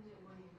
문제 원인.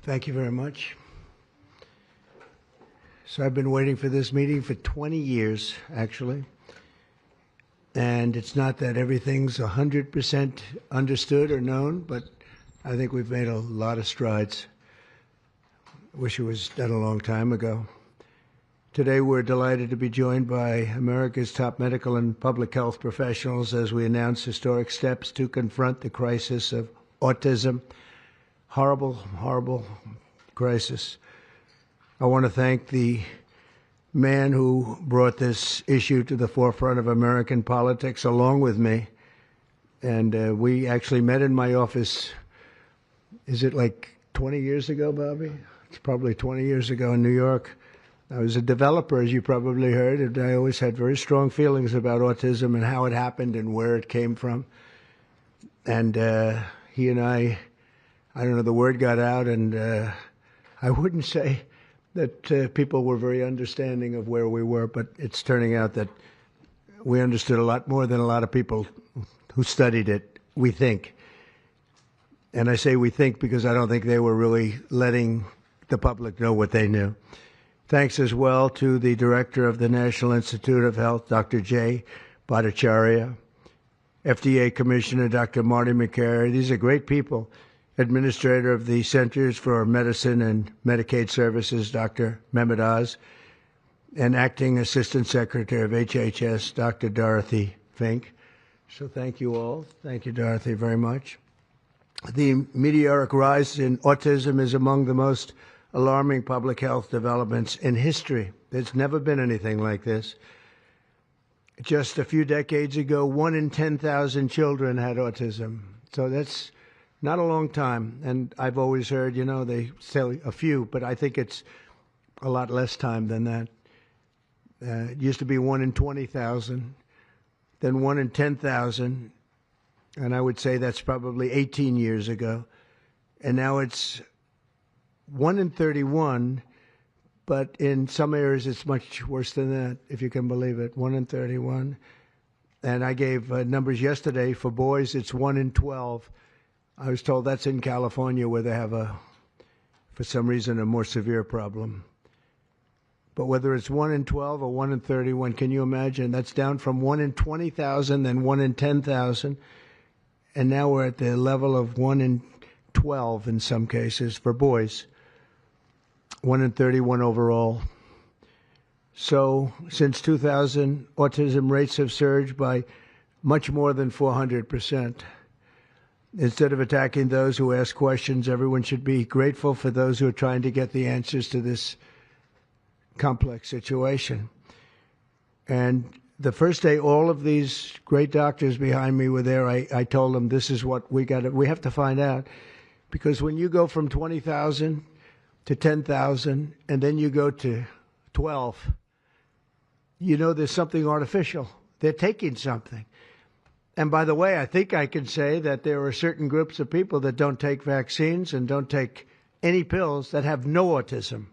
Thank you very much. So I've been waiting for this meeting for 20 years, actually. And it's not that everything's 100% understood or known, but I think we've made a lot of strides. Wish it was done a long time ago. Today we're delighted to be joined by America's top medical and public health professionals as we announce historic steps to confront the crisis of autism. Horrible, horrible crisis. I want to thank the man who brought this issue to the forefront of American politics along with me. And we actually met in my office, is it like 20 years ago, Bobby? It's probably 20 years ago in New York. I was a developer, as you probably heard, and I always had very strong feelings about autism and how it happened and where it came from. And he and I don't know, the word got out, and I wouldn't say that people were very understanding of where we were, but it's turning out that we understood a lot more than a lot of people who studied it, we think. And I say we think because I don't think they were really letting the public know what they knew. Thanks as well to the director of the National Institute of Health, Dr. Jay Bhattacharya, FDA Commissioner Dr. Marty McCary. These are great people. Administrator of the Centers for Medicine and Medicaid Services, Dr. Mehmet Oz, and Acting Assistant Secretary of HHS, Dr. Dorothy Fink. So thank you all. Thank you, Dorothy, very much. The meteoric rise in autism is among the most alarming public health developments in history. There's never been anything like this. Just a few decades ago, 1 in 10,000 children had autism. So that's not a long time, and I've always heard, they say a few, but I think it's a lot less time than that. It used to be 1 in 20,000, then 1 in 10,000, and I would say that's probably 18 years ago. And now it's 1 in 31, but in some areas it's much worse than that, if you can believe it, 1 in 31. And I gave numbers yesterday. For boys, it's 1 in 12. I was told that's in California where they have for some reason, a more severe problem. But whether it's 1 in 12 or 1 in 31, can you imagine? That's down from 1 in 20,000, then 1 in 10,000. And now we're at the level of 1 in 12 in some cases for boys, 1 in 31 overall. So since 2000, autism rates have surged by much more than 400%. Instead of attacking those who ask questions, everyone should be grateful for those who are trying to get the answers to this complex situation. And the first day all of these great doctors behind me were there, I told them this is what we have to find out. Because when you go from 20,000 to 10,000 and then you go to 12, there's something artificial. They're taking something. And by the way, I think I can say that there are certain groups of people that don't take vaccines and don't take any pills that have no autism.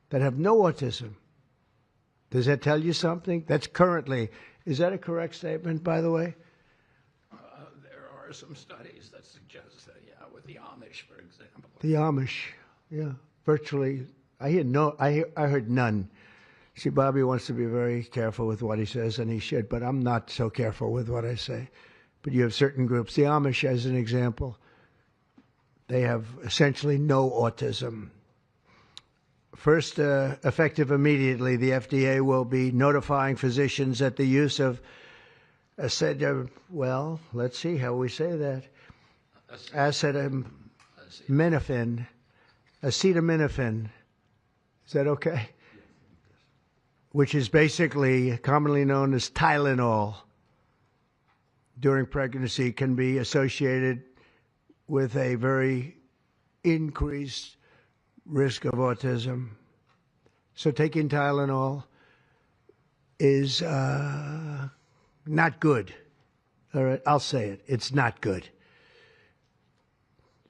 That have no autism. Does that tell you something? That's currently, is that a correct statement, by the way? There are some studies that suggest that, with the Amish, for example. The Amish, yeah, virtually. I heard none. See, Bobby wants to be very careful with what he says, and he should, but I'm not so careful with what I say. But you have certain groups. The Amish, as an example, they have essentially no autism. First, effective immediately, the FDA will be notifying physicians that the use of acetaminophen, is that okay? Which is basically commonly known as Tylenol, during pregnancy can be associated with a very increased risk of autism. So taking Tylenol is not good. All right, I'll say it. It's not good.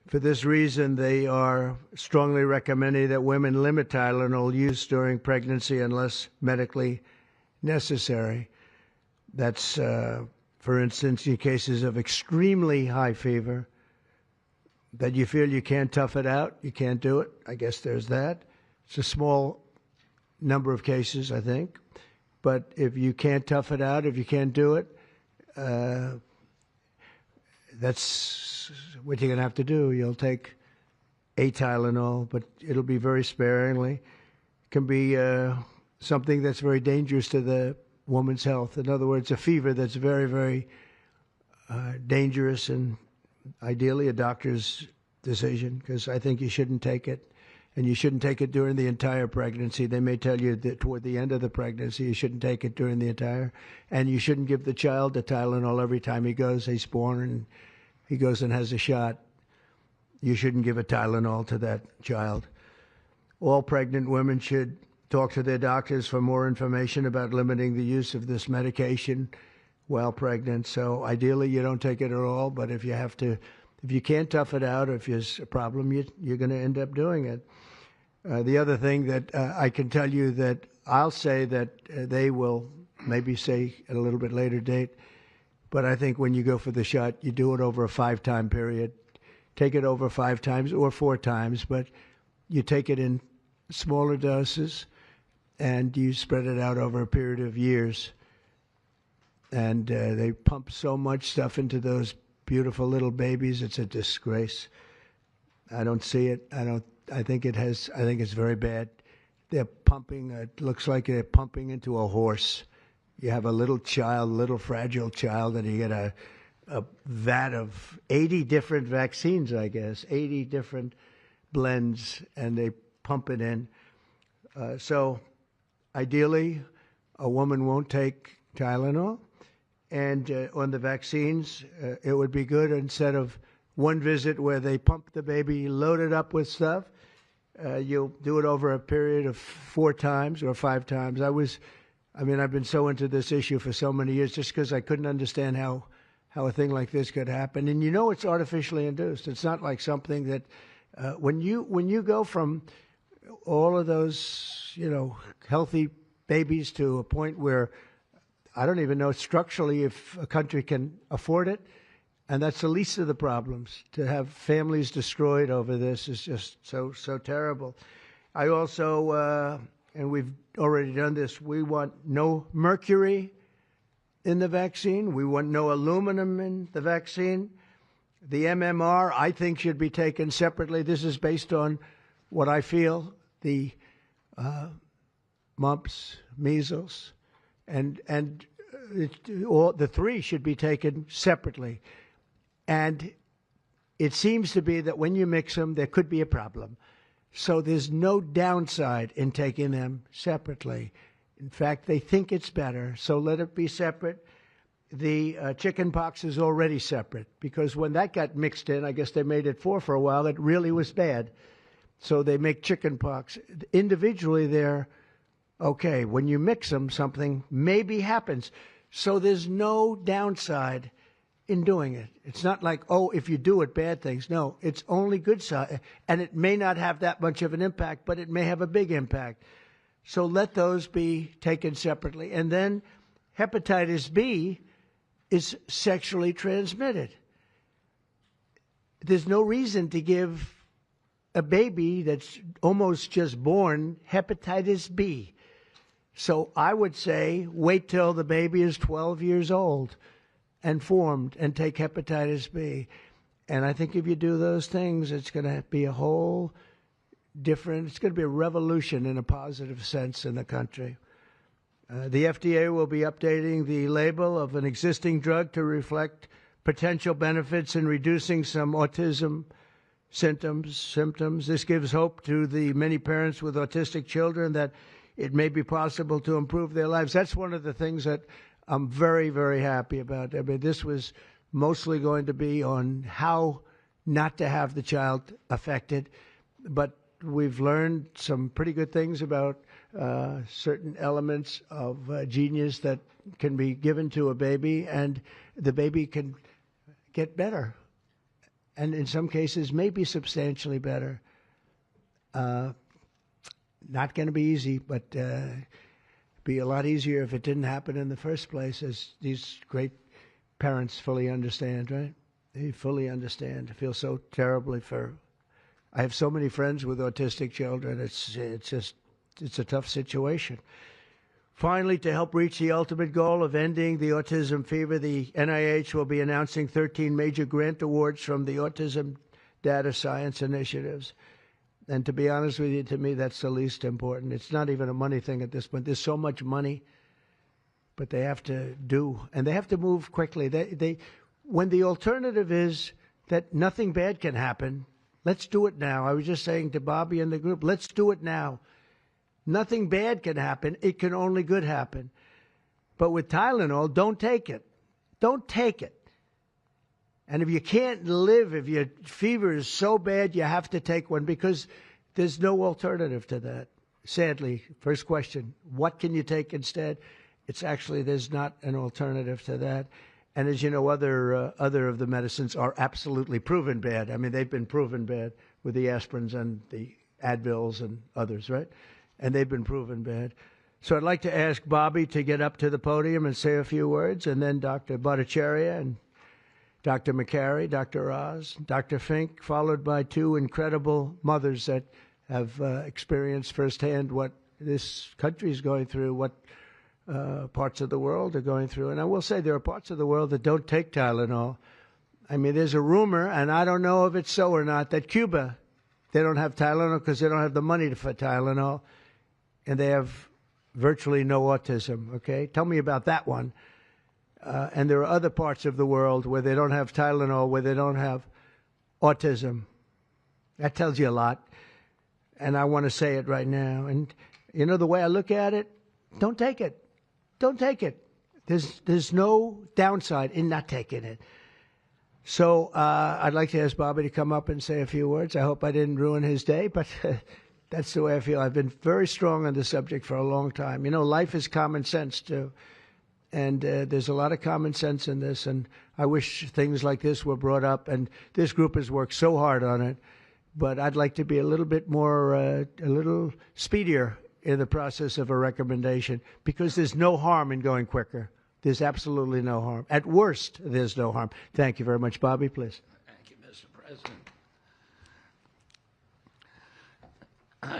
For this reason, they are strongly recommending that women limit Tylenol use during pregnancy unless medically necessary. That's, for instance, in cases of extremely high fever, that you feel you can't tough it out, you can't do it. I guess there's that. It's a small number of cases, I think. But if you can't tough it out, if you can't do it, that's what you're going to have to do. You'll take a Tylenol, but it'll be very sparingly. It can be something that's very dangerous to the woman's health. In other words, a fever that's very, very dangerous, and ideally a doctor's decision, because I think you shouldn't take it. And you shouldn't take it during the entire pregnancy. They may tell you that toward the end of the pregnancy, you shouldn't take it during the entire. And you shouldn't give the child a Tylenol every time he's born and he goes and has a shot. You shouldn't give a Tylenol to that child. All pregnant women should talk to their doctors for more information about limiting the use of this medication while pregnant. So ideally, you don't take it at all. But if you can't tough it out, or if there's a problem, you're going to end up doing it. The other thing that I can tell you that I'll say that they will maybe say at a little bit later date, but I think when you go for the shot, you do it over a 5-time period. Take it over 5 times or 4 times, but you take it in smaller doses and you spread it out over a period of years. And they pump so much stuff into those beautiful little babies. It's a disgrace. I don't see it. I think it's very bad. They're pumping, it looks like they're pumping into a horse. You have a little fragile child, and you get a vat of 80 different vaccines, I guess, 80 different blends, and they pump it in. So ideally, a woman won't take Tylenol. And on the vaccines, it would be good, instead of one visit where they pump the baby loaded up with stuff, you'll do it over a period of 4 times or 5 times. I've been so into this issue for so many years just because I couldn't understand how a thing like this could happen. And it's artificially induced. It's not like something that when you go from all of those, healthy babies to a point where I don't even know structurally if a country can afford it. And that's the least of the problems. To have families destroyed over this is just so terrible. I also, and we've already done this, we want no mercury in the vaccine. We want no aluminum in the vaccine. The MMR, I think, should be taken separately. This is based on what I feel, the mumps, measles, and all the 3 should be taken separately. And it seems to be that when you mix them, there could be a problem. So there's no downside in taking them separately. In fact, they think it's better, so let it be separate. The chicken pox is already separate, because when that got mixed in, I guess they made it for a while, it really was bad. So they make chicken pox. Individually, they're okay. When you mix them, something maybe happens. So there's no downside in doing it. It's not like, if you do it, bad things. No, it's only good side. And it may not have that much of an impact, but it may have a big impact. So let those be taken separately. And then hepatitis B is sexually transmitted. There's no reason to give a baby that's almost just born hepatitis B. So I would say wait till the baby is 12 years old and formed and take hepatitis B. And I think if you do those things, it's going to be a whole different, it's going to be a revolution in a positive sense in the country. The FDA will be updating the label of an existing drug to reflect potential benefits in reducing some autism symptoms. This gives hope to the many parents with autistic children that it may be possible to improve their lives. That's one of the things that I'm very, very happy about. I mean, this was mostly going to be on how not to have the child affected, but we've learned some pretty good things about certain elements of genius that can be given to a baby, and the baby can get better, and in some cases maybe substantially better. Not going to be easy, but be a lot easier if it didn't happen in the first place, as these great parents fully understand, right? They fully understand. I feel so terribly for. I have so many friends with autistic children. It's a tough situation. Finally, to help reach the ultimate goal of ending the autism fever, the NIH will be announcing 13 major grant awards from the Autism Data Science Initiatives. And to be honest with you, to me, that's the least important. It's not even a money thing at this point. There's so much money, but they have to do, and they have to move quickly. When the alternative is that nothing bad can happen, let's do it now. I was just saying to Bobby and the group, let's do it now. Nothing bad can happen. It can only good happen. But with Tylenol, don't take it. Don't take it. And if you can't live, if your fever is so bad, you have to take one because there's no alternative to that. Sadly, first question, what can you take instead? It's actually, there's not an alternative to that. And as you know, other of the medicines are absolutely proven bad. I mean, they've been proven bad with the aspirins and the Advils and others, right? And they've been proven bad. So I'd like to ask Bobby to get up to the podium and say a few words, and then Dr. Bhattacharya and Dr. McCary, Dr. Oz, Dr. Fink, followed by two incredible mothers that have experienced firsthand what this country is going through, what parts of the world are going through. And I will say there are parts of the world that don't take Tylenol. I mean, there's a rumor, and I don't know if it's so or not, that Cuba, they don't have Tylenol because they don't have the money for Tylenol, and they have virtually no autism, okay? Tell me about that one. And there are other parts of the world where they don't have Tylenol, where they don't have autism. That tells you a lot. And I want to say it right now. And, you know, the way I look at it, don't take it. Don't take it. There's no downside in not taking it. So I'd like to ask Bobby to come up and say a few words. I hope I didn't ruin his day, but that's the way I feel. I've been very strong on the subject for a long time. You know, life is common sense, too. And there's a lot of common sense in this, and I wish things like this were brought up. And this group has worked so hard on it, but I'd like to be a little bit more, a little speedier in the process of a recommendation, because there's no harm in going quicker. There's absolutely no harm. At worst, there's no harm. Thank you very much. Bobby, please. Thank you, Mr. President.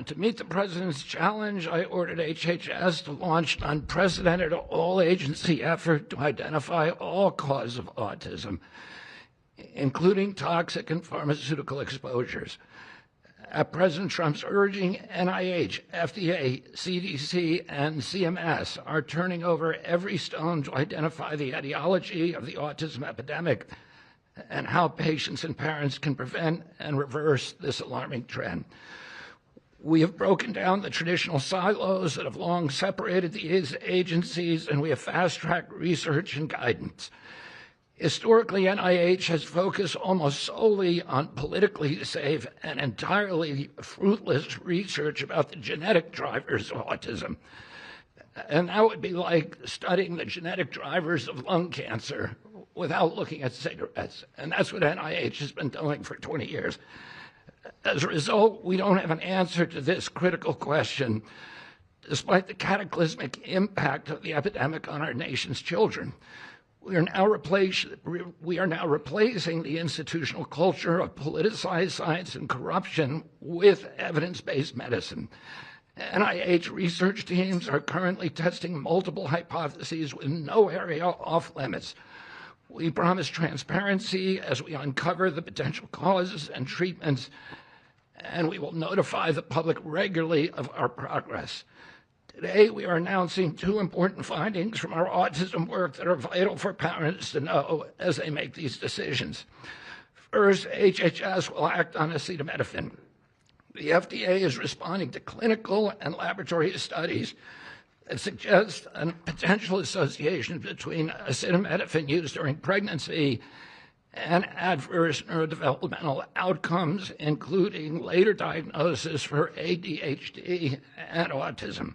To meet the President's challenge, I ordered HHS to launch an unprecedented all-agency effort to identify all causes of autism, including toxic and pharmaceutical exposures. At President Trump's urging, NIH, FDA, CDC, and CMS are turning over every stone to identify the etiology of the autism epidemic and how patients and parents can prevent and reverse this alarming trend. We have broken down the traditional silos that have long separated these agencies, and we have fast-tracked research and guidance. Historically, NIH has focused almost solely on politically safe and entirely fruitless research about the genetic drivers of autism. And that would be like studying the genetic drivers of lung cancer without looking at cigarettes. And that's what NIH has been doing for 20 years. As a result, we don't have an answer to this critical question, despite the cataclysmic impact of the epidemic on our nation's children. We are now replacing the institutional culture of politicized science and corruption with evidence-based medicine. NIH research teams are currently testing multiple hypotheses with no area off limits. We promise transparency as we uncover the potential causes and treatments, and we will notify the public regularly of our progress. Today, we are announcing two important findings from our autism work that are vital for parents to know as they make these decisions. First, HHS will act on acetaminophen. The FDA is responding to clinical and laboratory studies that suggest a potential association between acetaminophen use during pregnancy and adverse neurodevelopmental outcomes, including later diagnosis for ADHD and autism.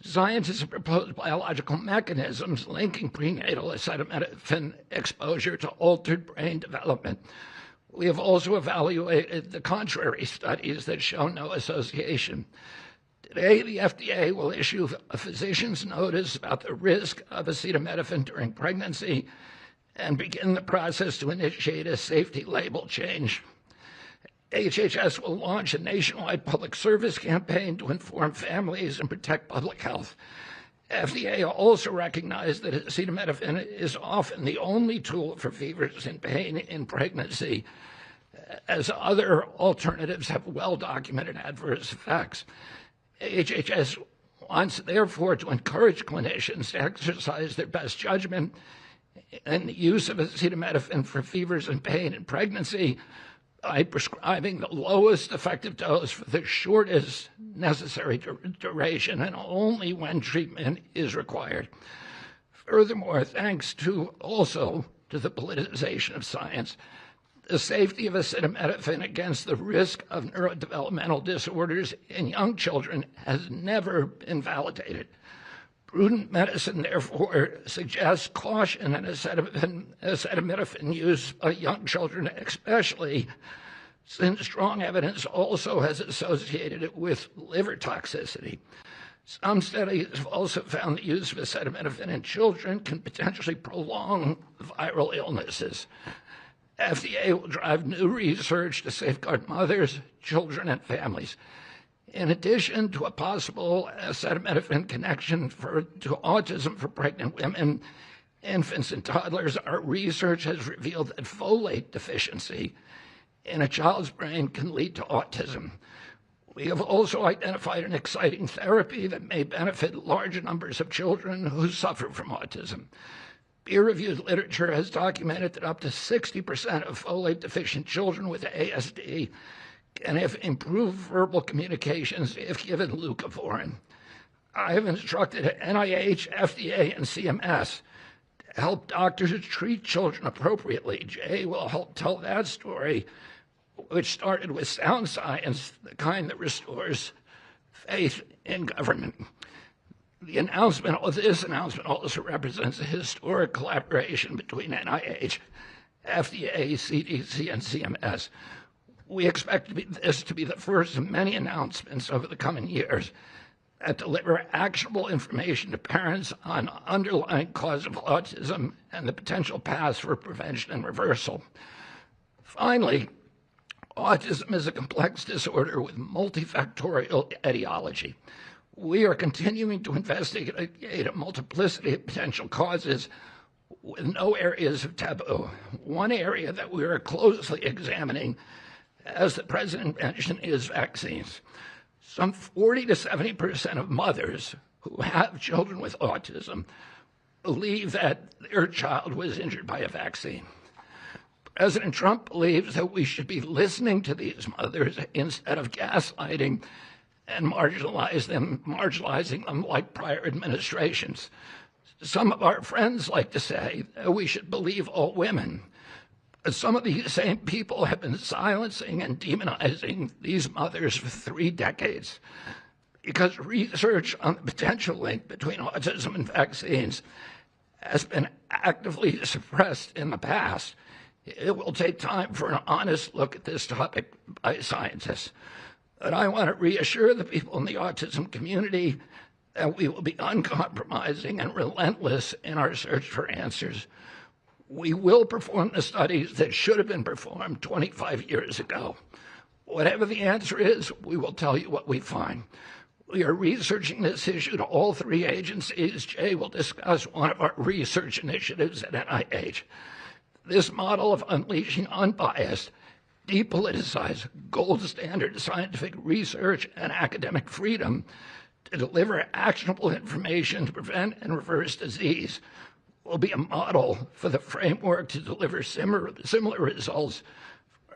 Scientists have proposed biological mechanisms linking prenatal acetaminophen exposure to altered brain development. We have also evaluated the contrary studies that show no association. Today, the FDA will issue a physician's notice about the risk of acetaminophen during pregnancy and begin the process to initiate a safety label change. HHS will launch a nationwide public service campaign to inform families and protect public health. FDA also recognized that acetaminophen is often the only tool for fevers and pain in pregnancy, as other alternatives have well-documented adverse effects. HHS wants, therefore, to encourage clinicians to exercise their best judgment in the use of acetaminophen for fevers and pain in pregnancy by prescribing the lowest effective dose for the shortest necessary duration and only when treatment is required. Furthermore, thanks to the politicization of science, the safety of acetaminophen against the risk of neurodevelopmental disorders in young children has never been validated. Prudent medicine, therefore, suggests caution in acetaminophen use by young children, especially since strong evidence also has associated it with liver toxicity. Some studies have also found the use of acetaminophen in children can potentially prolong viral illnesses. FDA will drive new research to safeguard mothers, children, and families. In addition to a possible acetaminophen connection to autism for pregnant women, infants, and toddlers, our research has revealed that folate deficiency in a child's brain can lead to autism. We have also identified an exciting therapy that may benefit large numbers of children who suffer from autism. Peer-reviewed literature has documented that up to 60% of folate-deficient children with ASD can have improved verbal communications if given leucovorin. I have instructed NIH, FDA, and CMS to help doctors treat children appropriately. Jay will help tell that story, which started with sound science, the kind that restores faith in government. This announcement also represents a historic collaboration between NIH, FDA, CDC, and CMS. We expect this to be the first of many announcements over the coming years that deliver actionable information to parents on underlying cause of autism and the potential paths for prevention and reversal. Finally, autism is a complex disorder with multifactorial etiology. We are continuing to investigate a multiplicity of potential causes with no areas of taboo. One area that we are closely examining, as the President mentioned, is vaccines. Some 40 to 70% of mothers who have children with autism believe that their child was injured by a vaccine. President Trump believes that we should be listening to these mothers instead of gaslighting and marginalizing them like prior administrations. Some of our friends like to say that we should believe all women. Some of these same people have been silencing and demonizing these mothers for 3 decades because research on the potential link between autism and vaccines has been actively suppressed in the past. It will take time for an honest look at this topic by scientists. But I want to reassure the people in the autism community that we will be uncompromising and relentless in our search for answers. We will perform the studies that should have been performed 25 years ago. Whatever the answer is, we will tell you what we find. We are researching this issue to all 3 agencies. Jay will discuss one of our research initiatives at NIH. This model of unleashing unbiased, depoliticized, gold standard scientific research and academic freedom to deliver actionable information to prevent and reverse disease will be a model for the framework to deliver similar results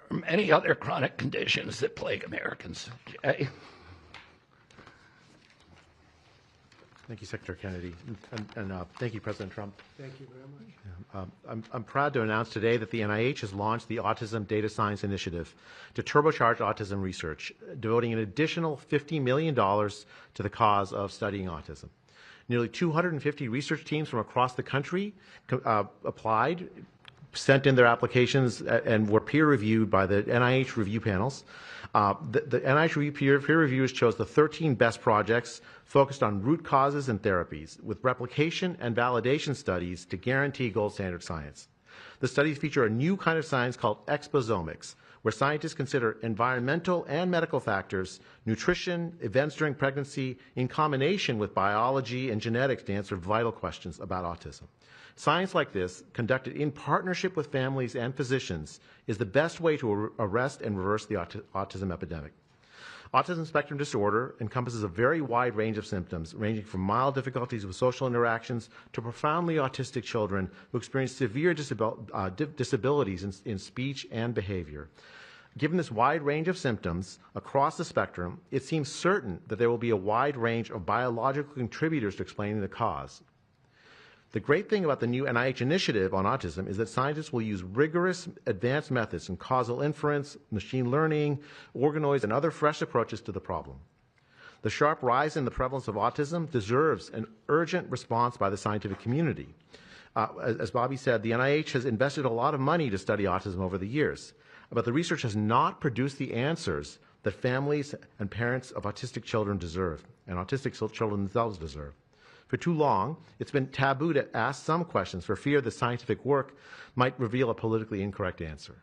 for many other chronic conditions that plague Americans. Jay? Thank you, Secretary Kennedy, and thank you, President Trump. Thank you very much. I'm proud to announce today that the NIH has launched the Autism Data Science Initiative to turbocharge autism research, devoting an additional $50 million to the cause of studying autism. Nearly 250 research teams from across the country applied, sent in their applications, and were peer-reviewed by the NIH review panels. The NIH peer reviewers chose the 13 best projects focused on root causes and therapies, with replication and validation studies to guarantee gold standard science. The studies feature a new kind of science called exposomics, where scientists consider environmental and medical factors, nutrition, events during pregnancy, in combination with biology and genetics to answer vital questions about autism. Science like this, conducted in partnership with families and physicians, is the best way to arrest and reverse the autism epidemic. Autism spectrum disorder encompasses a very wide range of symptoms, ranging from mild difficulties with social interactions to profoundly autistic children who experience severe disabilities in speech and behavior. Given this wide range of symptoms across the spectrum, it seems certain that there will be a wide range of biological contributors to explaining the cause. The great thing about the new NIH initiative on autism is that scientists will use rigorous advanced methods in causal inference, machine learning, organoids, and other fresh approaches to the problem. The sharp rise in the prevalence of autism deserves an urgent response by the scientific community. As Bobby said, the NIH has invested a lot of money to study autism over the years, but the research has not produced the answers that families and parents of autistic children deserve, and autistic children themselves deserve. For too long, it's been taboo to ask some questions for fear the scientific work might reveal a politically incorrect answer.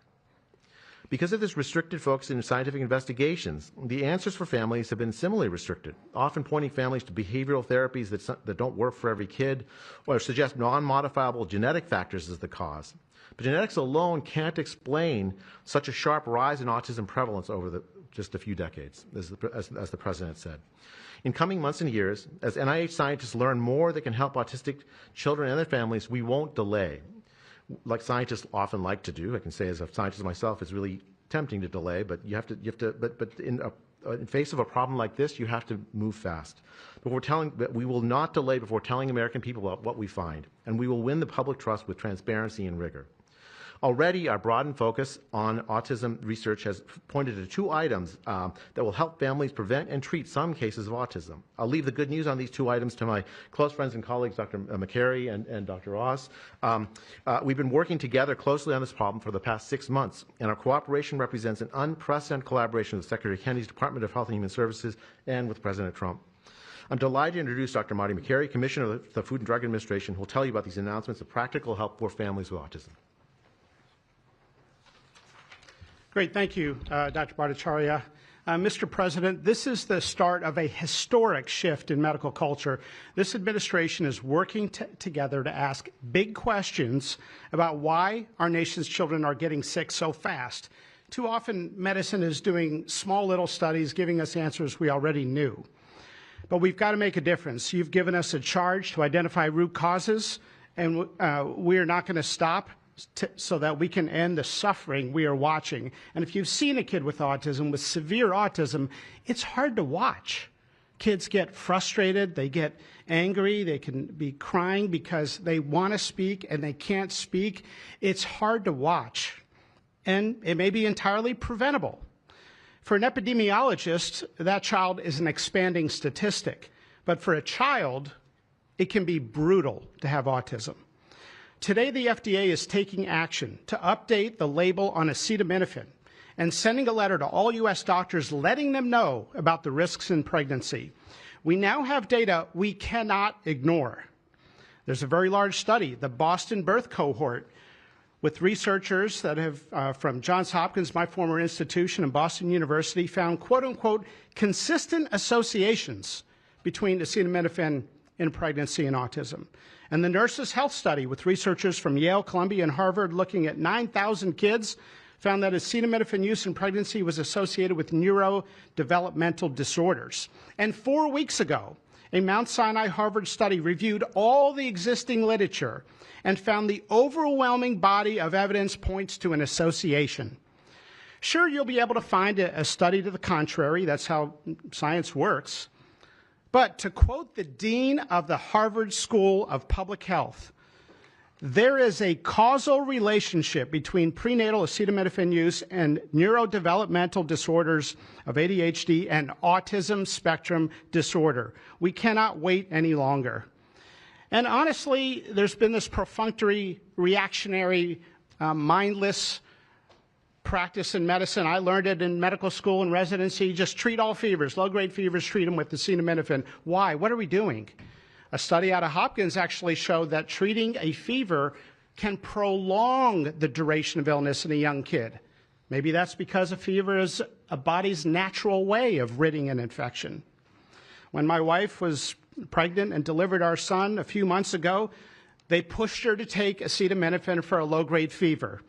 Because of this restricted focus in scientific investigations, the answers for families have been similarly restricted, often pointing families to behavioral therapies that don't work for every kid or suggest non-modifiable genetic factors as the cause. But genetics alone can't explain such a sharp rise in autism prevalence over just a few decades, as the President said. In coming months and years, as NIH scientists learn more that can help autistic children and their families, we won't delay. Like scientists often like to do, I can say as a scientist myself, it's really tempting to delay, but but in face of a problem like this, you have to move fast. But we will not delay before telling American people about what we find, and we will win the public trust with transparency and rigor. Already, our broadened focus on autism research has pointed to 2 items that will help families prevent and treat some cases of autism. I'll leave the good news on these 2 items to my close friends and colleagues, Dr. McCary and Dr. Ross. We've been working together closely on this problem for the past 6 months, and our cooperation represents an unprecedented collaboration with Secretary Kennedy's Department of Health and Human Services and with President Trump. I'm delighted to introduce Dr. Marty McCary, Commissioner of the Food and Drug Administration, who will tell you about these announcements of practical help for families with autism. Great, thank you, Dr. Bhattacharya. Mr. President, this is the start of a historic shift in medical culture. This administration is working together to ask big questions about why our nation's children are getting sick so fast. Too often, medicine is doing small little studies, giving us answers we already knew. But we've got to make a difference. You've given us a charge to identify root causes, and we are not going to stop so that we can end the suffering we are watching. And if you've seen a kid with autism, with severe autism, it's hard to watch. Kids get frustrated, they get angry, they can be crying because they want to speak and they can't speak. It's hard to watch, and it may be entirely preventable. For an epidemiologist, that child is an expanding statistic. But for a child, it can be brutal to have autism. Today, the FDA is taking action to update the label on acetaminophen and sending a letter to all U.S. doctors letting them know about the risks in pregnancy. We now have data we cannot ignore. There's a very large study, the Boston Birth Cohort, with researchers that have, from Johns Hopkins, my former institution, and Boston University, found, quote unquote, consistent associations between acetaminophen in pregnancy and autism. And the Nurses' Health Study, with researchers from Yale, Columbia, and Harvard looking at 9,000 kids, found that acetaminophen use in pregnancy was associated with neurodevelopmental disorders. And 4 weeks ago, a Mount Sinai Harvard study reviewed all the existing literature and found the overwhelming body of evidence points to an association. Sure, you'll be able to find a study to the contrary. That's how science works. But to quote the dean of the Harvard School of Public Health, there is a causal relationship between prenatal acetaminophen use and neurodevelopmental disorders of ADHD and autism spectrum disorder. We cannot wait any longer. And honestly, there's been this perfunctory, reactionary, mindless practice in medicine. I learned it in medical school and residency. Just treat all fevers, low-grade fevers, treat them with acetaminophen. Why? What are we doing? A study out of Hopkins actually showed that treating a fever can prolong the duration of illness in a young kid. Maybe that's because a fever is a body's natural way of ridding an infection. When my wife was pregnant and delivered our son a few months ago, they pushed her to take acetaminophen for a low-grade fever.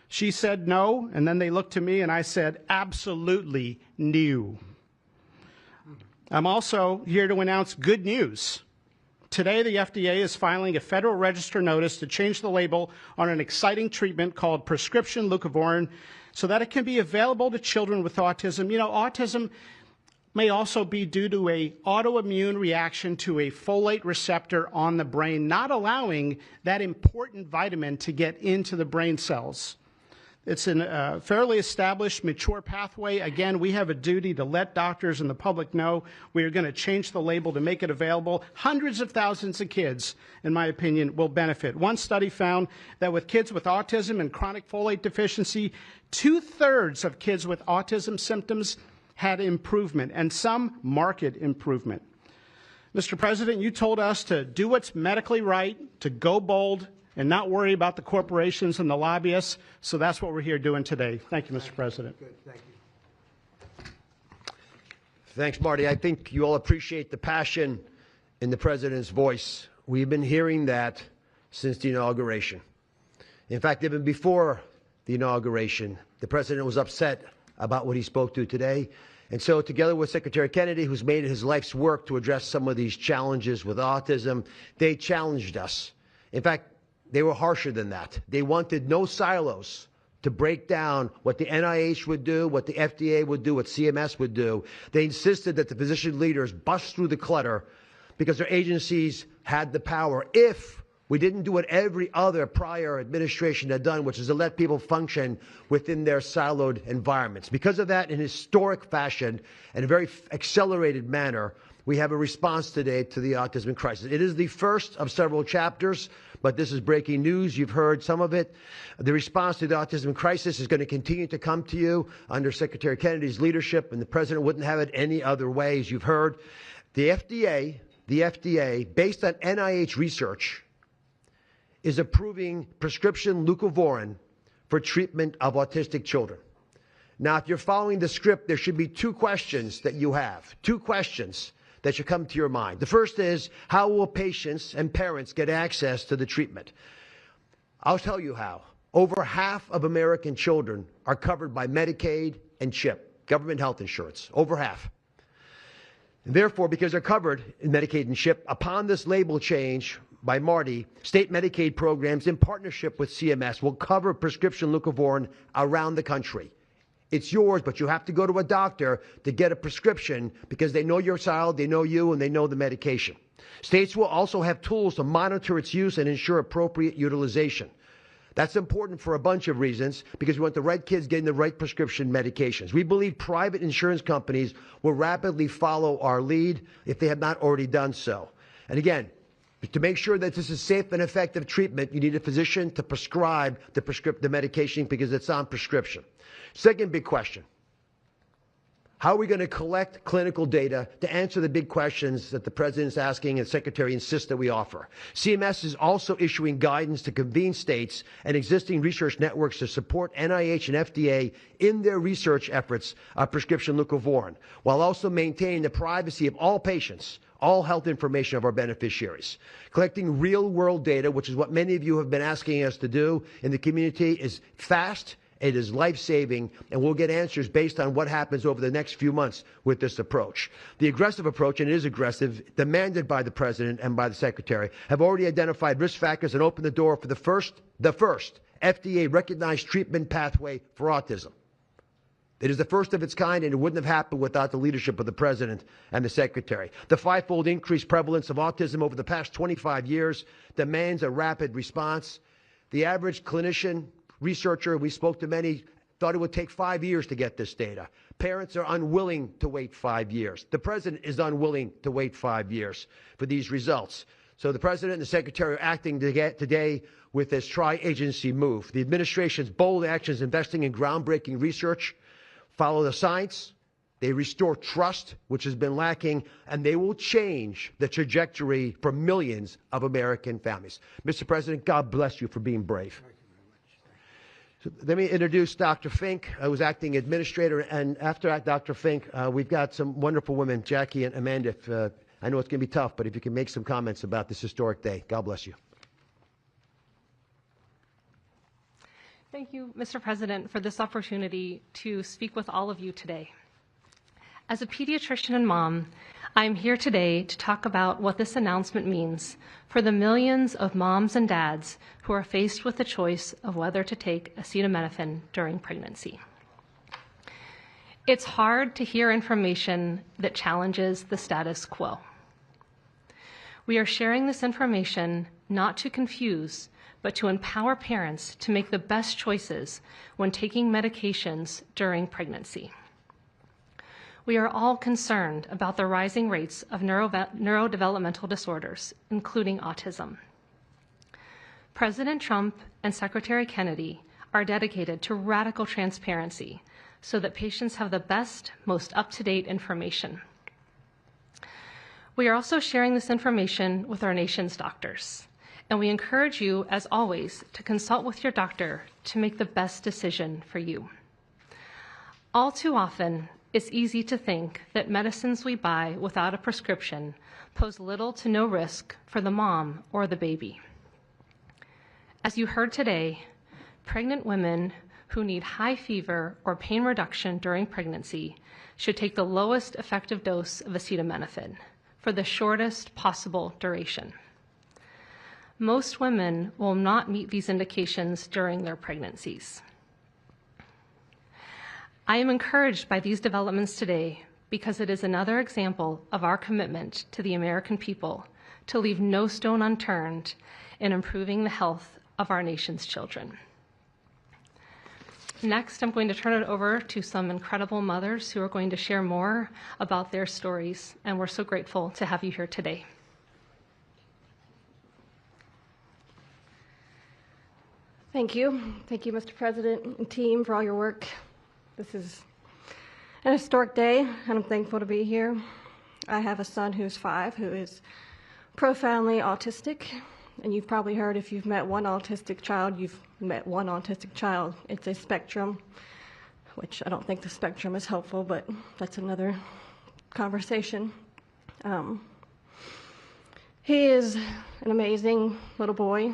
She said no, and then they looked to me and I said, absolutely no. I'm also here to announce good news. Today, the FDA is filing a Federal Register notice to change the label on an exciting treatment called prescription leucovorin so that it can be available to children with autism. You know, autism may also be due to an autoimmune reaction to a folate receptor on the brain, not allowing that important vitamin to get into the brain cells. It's a fairly established, mature pathway. Again, we have a duty to let doctors and the public know we are going to change the label to make it available. Hundreds of thousands of kids, in my opinion, will benefit. One study found that with kids with autism and chronic folate deficiency, 2/3 of kids with autism symptoms had improvement, and some marked improvement. Mr. President, you told us to do what's medically right, to go bold, and not worry about the corporations and the lobbyists. So that's what we're here doing today. Thank you, Mr. President. Good, thank you. Thanks, Marty. I think you all appreciate the passion in the President's voice. We've been hearing that since the inauguration. In fact, even before the inauguration, the President was upset about what he spoke to today. And so together with Secretary Kennedy, who's made it his life's work to address some of these challenges with autism, they challenged us. In fact, they were harsher than that. They wanted no silos to break down what the NIH would do, what the FDA would do, what CMS would do. They insisted that the physician leaders bust through the clutter because their agencies had the power. If we didn't do what every other prior administration had done, which is to let people function within their siloed environments. Because of that, in historic fashion and a very accelerated manner, we have a response today to the autism crisis. It is the first of several chapters, but this is breaking news. You've heard some of it. The response to the autism crisis is going to continue to come to you under Secretary Kennedy's leadership, and the President wouldn't have it any other way, as you've heard. The FDA, based on NIH research, is approving prescription leucovorin for treatment of autistic children. Now, if you're following the script, there should be two questions that you have, two questions that should come to your mind. The first is, how will patients and parents get access to the treatment? I'll tell you how. Over half of American children are covered by Medicaid and CHIP, government health insurance, over half. And therefore, because they're covered in Medicaid and CHIP, upon this label change by Marty, state Medicaid programs in partnership with CMS will cover prescription leucovorin around the country. It's yours, but you have to go to a doctor to get a prescription because they know your child, they know you, and they know the medication. States will also have tools to monitor its use and ensure appropriate utilization. That's important for a bunch of reasons because we want the right kids getting the right prescription medications. We believe private insurance companies will rapidly follow our lead if they have not already done so. And again, to make sure that this is safe and effective treatment, you need a physician to prescribe the medication because it's on prescription. Second big question, how are we going to collect clinical data to answer the big questions that the President is asking and the Secretary insists that we offer? CMS is also issuing guidance to convene states and existing research networks to support NIH and FDA in their research efforts of prescription leucovorin, while also maintaining the privacy of all patients, all health information of our beneficiaries. Collecting real-world data, which is what many of you have been asking us to do in the community, is fast, it is life-saving, and we'll get answers based on what happens over the next few months with this approach. The aggressive approach, and it is aggressive, demanded by the President and by the Secretary, have already identified risk factors and opened the door for the first FDA-recognized treatment pathway for autism. It is the first of its kind, and it wouldn't have happened without the leadership of the President and the Secretary. The fivefold increased prevalence of autism over the past 25 years demands a rapid response. The average clinician, researcher, we spoke to many, thought it would take 5 years to get this data. Parents are unwilling to wait 5 years. The President is unwilling to wait 5 years for these results. So the President and the Secretary are acting today with this tri-agency move. The administration's bold actions investing in groundbreaking research follow the science, They restore trust, which has been lacking, and they will change the trajectory for millions of American families. Mr. President, God bless you for being brave. So let me introduce Dr. Fink, who's acting administrator, and after Dr. Fink, we've got some wonderful women, Jackie and Amanda. I know it's going to be tough, but if you can make some comments about this historic day, God bless you. Thank you, Mr. President, for this opportunity to speak with all of you today. As a pediatrician and mom, I'm here today to talk about what this announcement means for the millions of moms and dads who are faced with the choice of whether to take acetaminophen during pregnancy. It's hard to hear information that challenges the status quo. We are sharing this information not to confuse, but to empower parents to make the best choices when taking medications during pregnancy. We are all concerned about the rising rates of neurodevelopmental disorders, including autism. President Trump and Secretary Kennedy are dedicated to radical transparency so that patients have the best, most up-to-date information. We are also sharing this information with our nation's doctors, and we encourage you, as always, to consult with your doctor to make the best decision for you. All too often, it's easy to think that medicines we buy without a prescription pose little to no risk for the mom or the baby. As you heard today, pregnant women who need high fever or pain reduction during pregnancy should take the lowest effective dose of acetaminophen for the shortest possible duration. Most women will not meet these indications during their pregnancies. I am encouraged by these developments today because it is another example of our commitment to the American people to leave no stone unturned in improving the health of our nation's children. Next, I'm going to turn it over to some incredible mothers who are going to share more about their stories, and we're so grateful to have you here today. Thank you. Thank you, Mr. President and team, for all your work. This is an historic day, and I'm thankful to be here. I have a son who's 5 who is profoundly autistic, and you've probably heard if you've met one autistic child, you've met one autistic child. It's a spectrum, which I don't think the spectrum is helpful, but that's another conversation. He is an amazing little boy,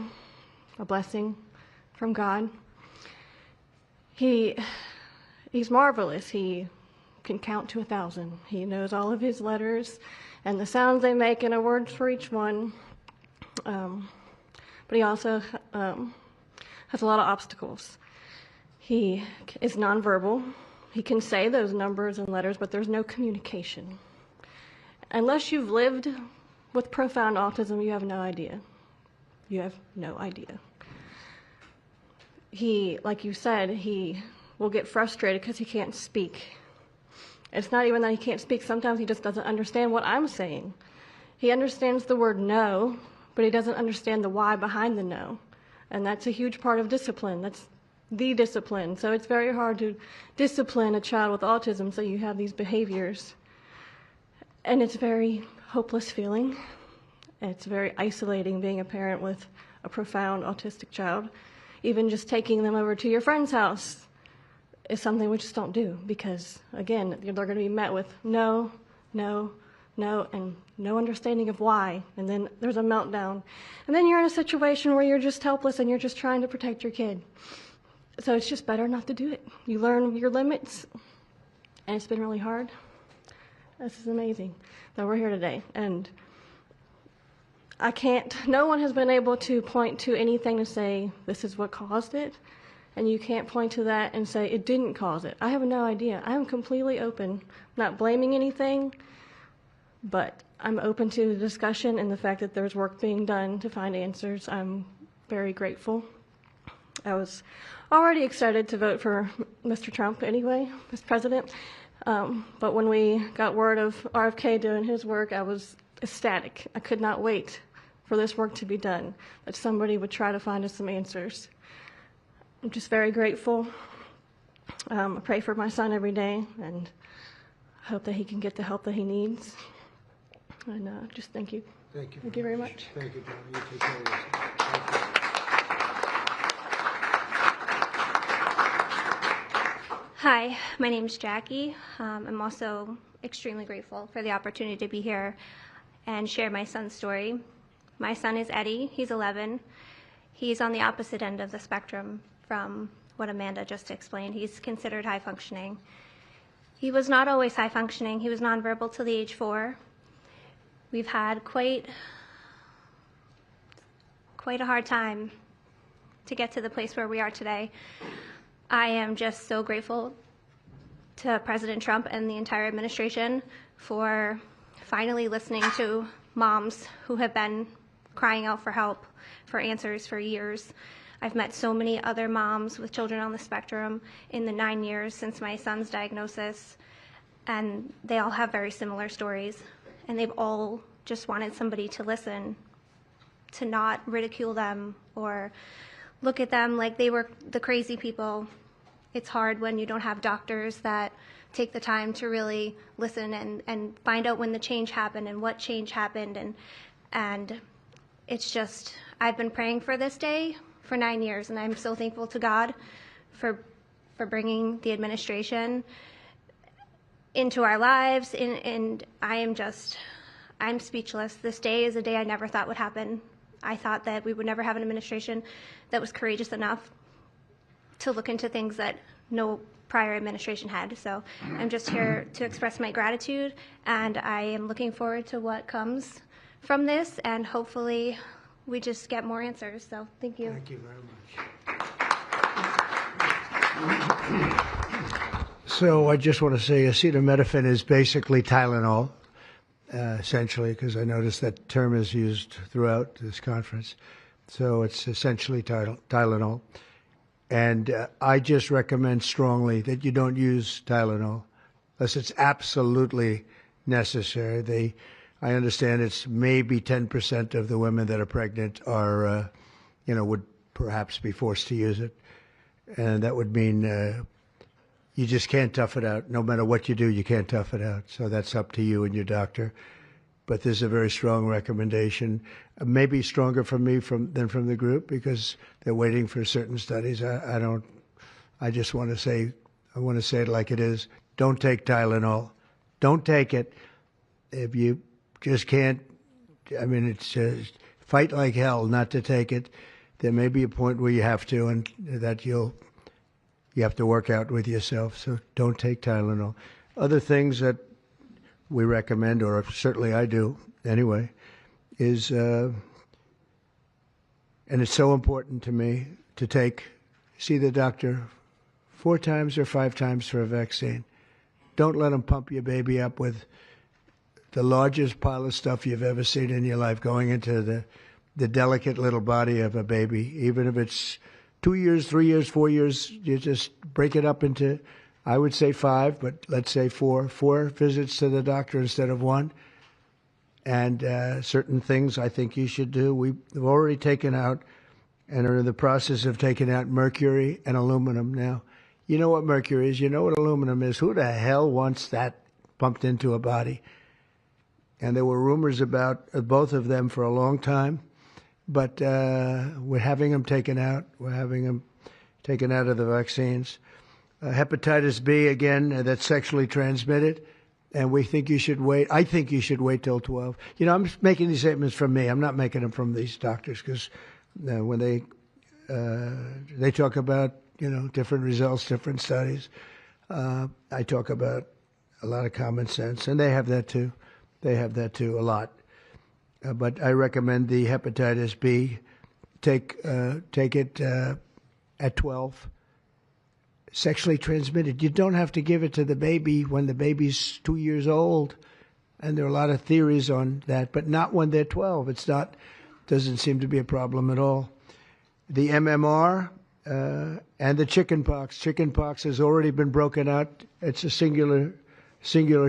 a blessing from God. He's marvelous. He can count to 1,000. He knows all of his letters and the sounds they make and a word for each one. But he also has a lot of obstacles. He is nonverbal. He can say those numbers and letters, but there's no communication. Unless you've lived with profound autism, you have no idea. You have no idea. He, like you said, he will get frustrated because he can't speak. It's not even that he can't speak. Sometimes he just doesn't understand what I'm saying. He understands the word no, but he doesn't understand the why behind the no. And that's a huge part of discipline. That's the discipline. So it's very hard to discipline a child with autism so you have these behaviors. And it's a very hopeless feeling. It's very isolating being a parent with a profound autistic child. Even just taking them over to your friend's house is something we just don't do because, again, they're going to be met with no, no, no, and no understanding of why. And then there's a meltdown. And then you're in a situation where you're just helpless and you're just trying to protect your kid. So it's just better not to do it. You learn your limits, and it's been really hard. This is amazing that we're here today. And no one has been able to point to anything to say this is what caused it. And you can't point to that and say it didn't cause it. I have no idea. I am completely open, not blaming anything, but I'm open to the discussion and the fact that there's work being done to find answers. I'm very grateful. I was already excited to vote for Mr. Trump anyway, Mr. President. But when we got word of RFK doing his work, I was ecstatic. I could not wait for this work to be done, that somebody would try to find us some answers. I'm just very grateful. I pray for my son every day, and I hope that he can get the help that he needs. And just thank you. Thank you. Thank you very much. Thank you, John. You take care of yourself. Thank you. Hi, my name's Jackie. I'm also extremely grateful for the opportunity to be here and share my son's story. My son is Eddie. He's 11. He's on the opposite end of the spectrum from what Amanda just explained. He's considered high functioning. He was not always high functioning. He was nonverbal till the age 4. We've had quite a hard time to get to the place where we are today. I am just so grateful to President Trump and the entire administration for finally listening to moms who have been crying out for help, for answers for years. I've met so many other moms with children on the spectrum in the 9 years since my son's diagnosis, and they all have very similar stories, and they've all just wanted somebody to listen, to not ridicule them or look at them like they were the crazy people. It's hard when you don't have doctors that take the time to really listen and find out when the change happened and what change happened. And it's just, I've been praying for this day for 9 years, and I'm so thankful to God for bringing the administration into our lives. And I'm speechless. This day is a day I never thought would happen. I thought that we would never have an administration that was courageous enough to look into things that no prior administration had. So I'm just here to express my gratitude, and I am looking forward to what comes from this, and hopefully we just get more answers. So thank you. Thank you very much. So I just want to say acetaminophen is basically Tylenol, essentially, because I noticed that term is used throughout this conference. So it's essentially Tylenol. And I just recommend strongly that you don't use Tylenol unless it's absolutely necessary. I understand it's maybe 10% of the women that are pregnant are, would perhaps be forced to use it. And that would mean you just can't tough it out. No matter what you do, you can't tough it out. So that's up to you and your doctor. But this is a very strong recommendation, maybe stronger from me than from the group, because they're waiting for certain studies. I just want to say, I want to say it like it is. Don't take Tylenol. Don't take it. If you just can't, it's just fight like hell not to take it. There may be a point where you have to, and that you have to work out with yourself. So don't take Tylenol. Other things that we recommend, or certainly I do anyway, is, and it's so important to me to see the doctor 4 times or 5 times for a vaccine. Don't let them pump your baby up with the largest pile of stuff you've ever seen in your life going into the delicate little body of a baby. Even if it's 2 years, 3 years, 4 years, you just break it up into, I would say 5, but let's say 4 visits to the doctor instead of 1. And certain things I think you should do. We've already taken out and are in the process of taking out mercury and aluminum now. You know what mercury is. You know what aluminum is. Who the hell wants that pumped into a body? And there were rumors about both of them for a long time. But we're having them taken out. We're having them taken out of the vaccines. Hepatitis B, again, that's sexually transmitted. And we think you should wait. I think you should wait till 12. I'm making these statements from me. I'm not making them from these doctors, because when they talk about, different results, different studies, I talk about a lot of common sense. And they have that too. They have that too, a lot. But I recommend the hepatitis B. Take it at 12. Sexually transmitted. You don't have to give it to the baby when the baby's 2 years old. And there are a lot of theories on that, but not when they're 12. Doesn't seem to be a problem at all. The MMR and the chickenpox. Chickenpox has already been broken out. It's a singular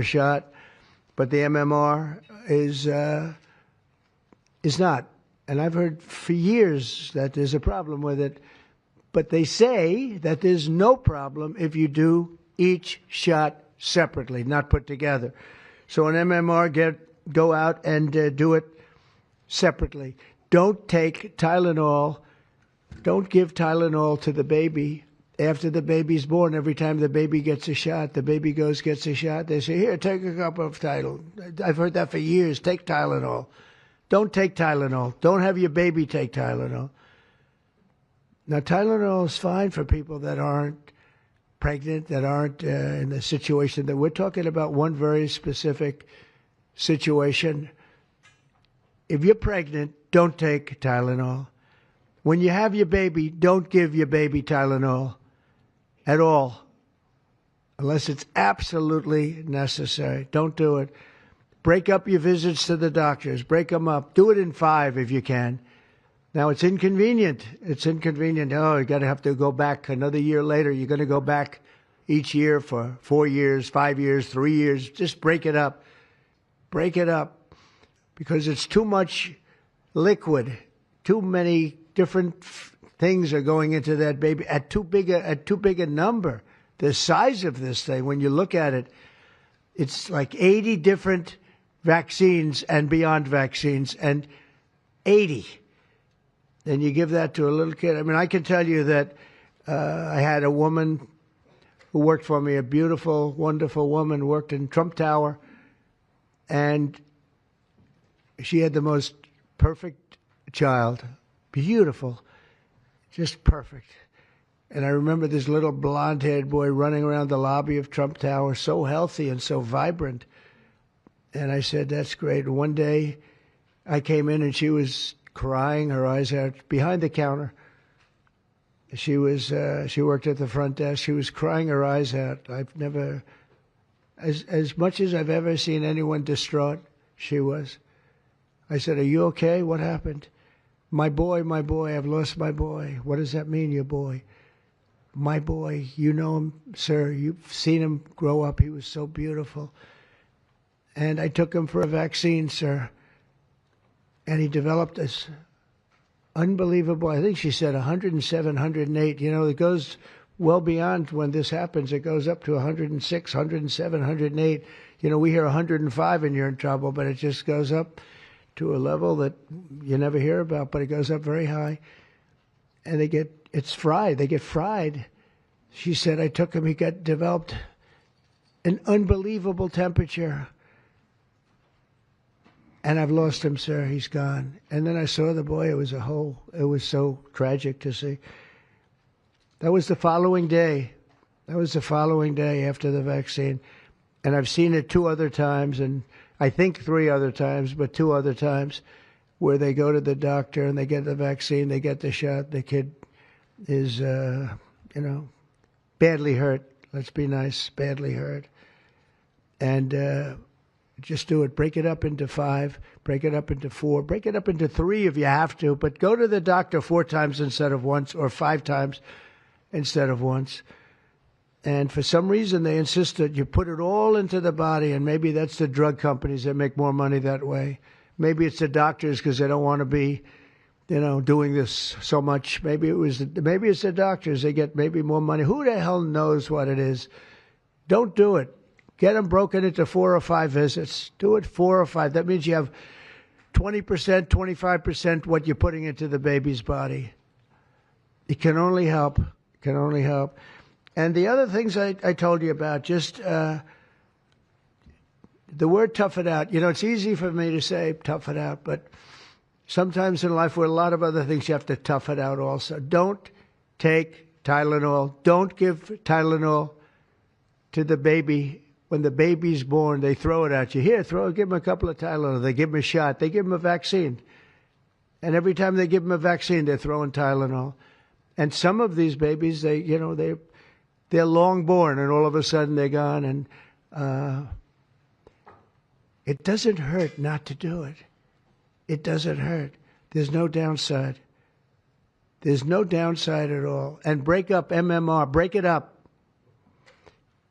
shot. But the MMR is not. And I've heard for years that there's a problem with it. But they say that there's no problem if you do each shot separately, not put together. So an MMR, go out and do it separately. Don't take Tylenol. Don't give Tylenol to the baby after the baby's born. Every time the baby gets a shot, the baby gets a shot. They say, here, take a cup of Tylenol. I've heard that for years. Take Tylenol. Don't take Tylenol. Don't have your baby take Tylenol. Now, Tylenol is fine for people that aren't pregnant, that aren't in the situation that we're talking about. One very specific situation. If you're pregnant, don't take Tylenol. When you have your baby, don't give your baby Tylenol at all, unless it's absolutely necessary. Don't do it. Break up your visits to the doctors. Break them up. Do it in 5 if you can. Now, it's inconvenient. It's inconvenient. Oh, you have to go back another year later. You're going to go back each year for 4 years, 5 years, 3 years. Just break it up. Break it up, because it's too much liquid. Too many different things are going into that baby at too big a number. The size of this thing, when you look at it, it's like 80 different vaccines and beyond vaccines, and 80. And you give that to a little kid. I mean, I can tell you that I had a woman who worked for me, a beautiful, wonderful woman, worked in Trump Tower, and she had the most perfect child. Beautiful, just perfect. And I remember this little blonde-haired boy running around the lobby of Trump Tower, so healthy and so vibrant. And I said, that's great. And one day I came in and she was crying, her eyes out, behind the counter. She worked at the front desk. She was crying her eyes out. I've never, as much as I've ever seen anyone distraught, she was. I said, are you okay? What happened? My boy, I've lost my boy. What does that mean, your boy? My boy, you know him, sir. You've seen him grow up. He was so beautiful. And I took him for a vaccine, sir. And he developed this unbelievable, I think she said 107, 108. You know, it goes well beyond when this happens. It goes up to 106, 107, 108. You know, we hear 105 and you're in trouble, but it just goes up to a level that you never hear about, but it goes up very high. And it's fried. They get fried. She said, I took him, he developed an unbelievable temperature. And I've lost him, sir. He's gone. And then I saw the boy. It was so tragic to see. That was the following day. That was the following day after the vaccine. And I've seen it 2 other times, and I think 3 other times, but 2 other times, where they go to the doctor and they get the vaccine, they get the shot. The kid is, badly hurt. Let's be nice, badly hurt. And just do it. Break it up into 5, break it up into 4, break it up into 3 if you have to, but go to the doctor 4 times instead of once, or 5 times instead of once. And for some reason, they insist that you put it all into the body, and maybe that's the drug companies that make more money that way. Maybe it's the doctors because they don't want to be, doing this so much. Maybe it's the doctors. They get maybe more money. Who the hell knows what it is? Don't do it. Get them broken into 4 or 5 visits. Do it 4 or 5. That means you have 20%, 25% what you're putting into the baby's body. It can only help. It can only help. And the other things I told you about, just the word tough it out. It's easy for me to say tough it out, but sometimes in life with a lot of other things, you have to tough it out also. Don't take Tylenol. Don't give Tylenol to the baby. When the baby's born, they throw it at you. Here, give them a couple of Tylenol. They give them a shot. They give them a vaccine. And every time they give them a vaccine, they're throwing Tylenol. And some of these babies, they're long born, and all of a sudden they're gone. And it doesn't hurt not to do it. It doesn't hurt. There's no downside. There's no downside at all. And break up MMR. Break it up.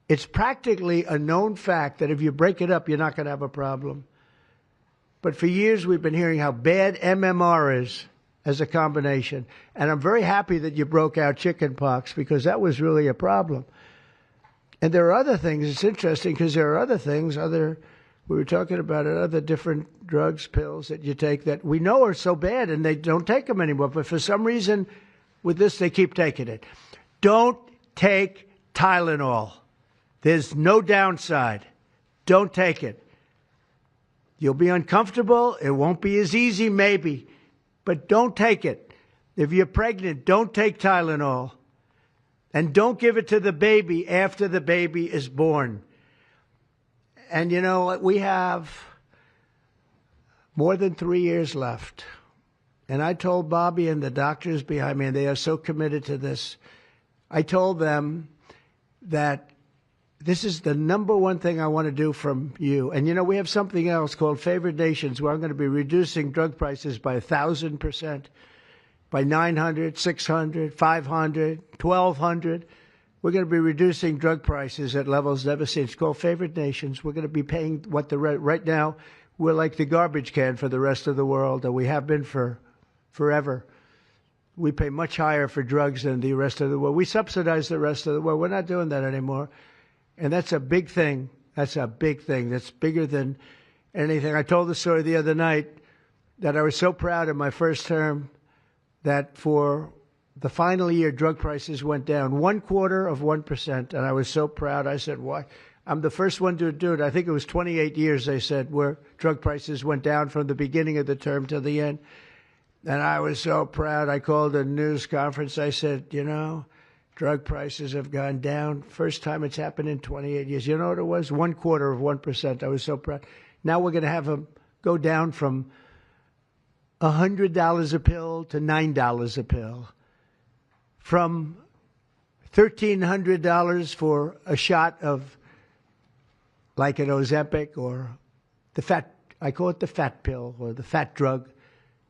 It's practically a known fact that if you break it up, you're not going to have a problem. But for years, we've been hearing how bad MMR is as a combination. And I'm very happy that you broke out chickenpox, because that was really a problem. And there are other things. It's interesting because there are other things, we were talking about it, other different drugs, pills that you take that we know are so bad and they don't take them anymore. But for some reason, with this, they keep taking it. Don't take Tylenol. There's no downside. Don't take it. You'll be uncomfortable. It won't be as easy, maybe. But don't take it. If you're pregnant, don't take Tylenol. And don't give it to the baby after the baby is born. And you know, we have more than 3 years left. And I told Bobby and the doctors behind me, and they are so committed to this, I told them that this is the number one thing I want to do from you. And you know, we have something else called Favored Nations, where I'm going to be reducing drug prices by 1,000%, by 900, 600, 500, 1,200. We're going to be reducing drug prices at levels never seen. It's called Favored Nations. We're going to be paying what right now, we're like the garbage can for the rest of the world, and we have been for forever. We pay much higher for drugs than the rest of the world. We subsidize the rest of the world. We're not doing that anymore. And that's a big thing. That's a big thing. That's bigger than anything. I told the story the other night that I was so proud in my first term that for the final year, drug prices went down 0.25%. And I was so proud. I said, why? I'm the first one to do it. I think it was 28 years, they said, where drug prices went down from the beginning of the term to the end. And I was so proud. I called a news conference. I said, you know, drug prices have gone down. First time it's happened in 28 years. You know what it was? 0.25%. I was so proud. Now we're going to have them go down from $100 a pill to $9 a pill. From $1,300 for a shot of like an Ozempic or I call it the fat pill or the fat drug.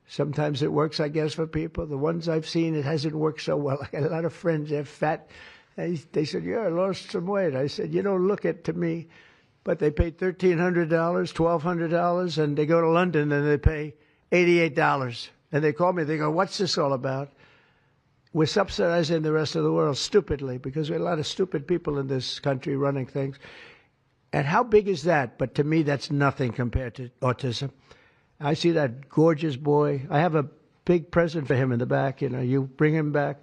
Sometimes it works, I guess, for people. The ones I've seen, it hasn't worked so well. I got a lot of friends, they're fat. They said, yeah, I lost some weight. I said, you don't look it to me. But they pay $1,300, $1,200, and they go to London and they pay $88. And they call me, they go, what's this all about? We're subsidizing the rest of the world stupidly because we have a lot of stupid people in this country running things. And how big is that? But to me, that's nothing compared to autism. I see that gorgeous boy. I have a big present for him in the back. You know, you bring him back.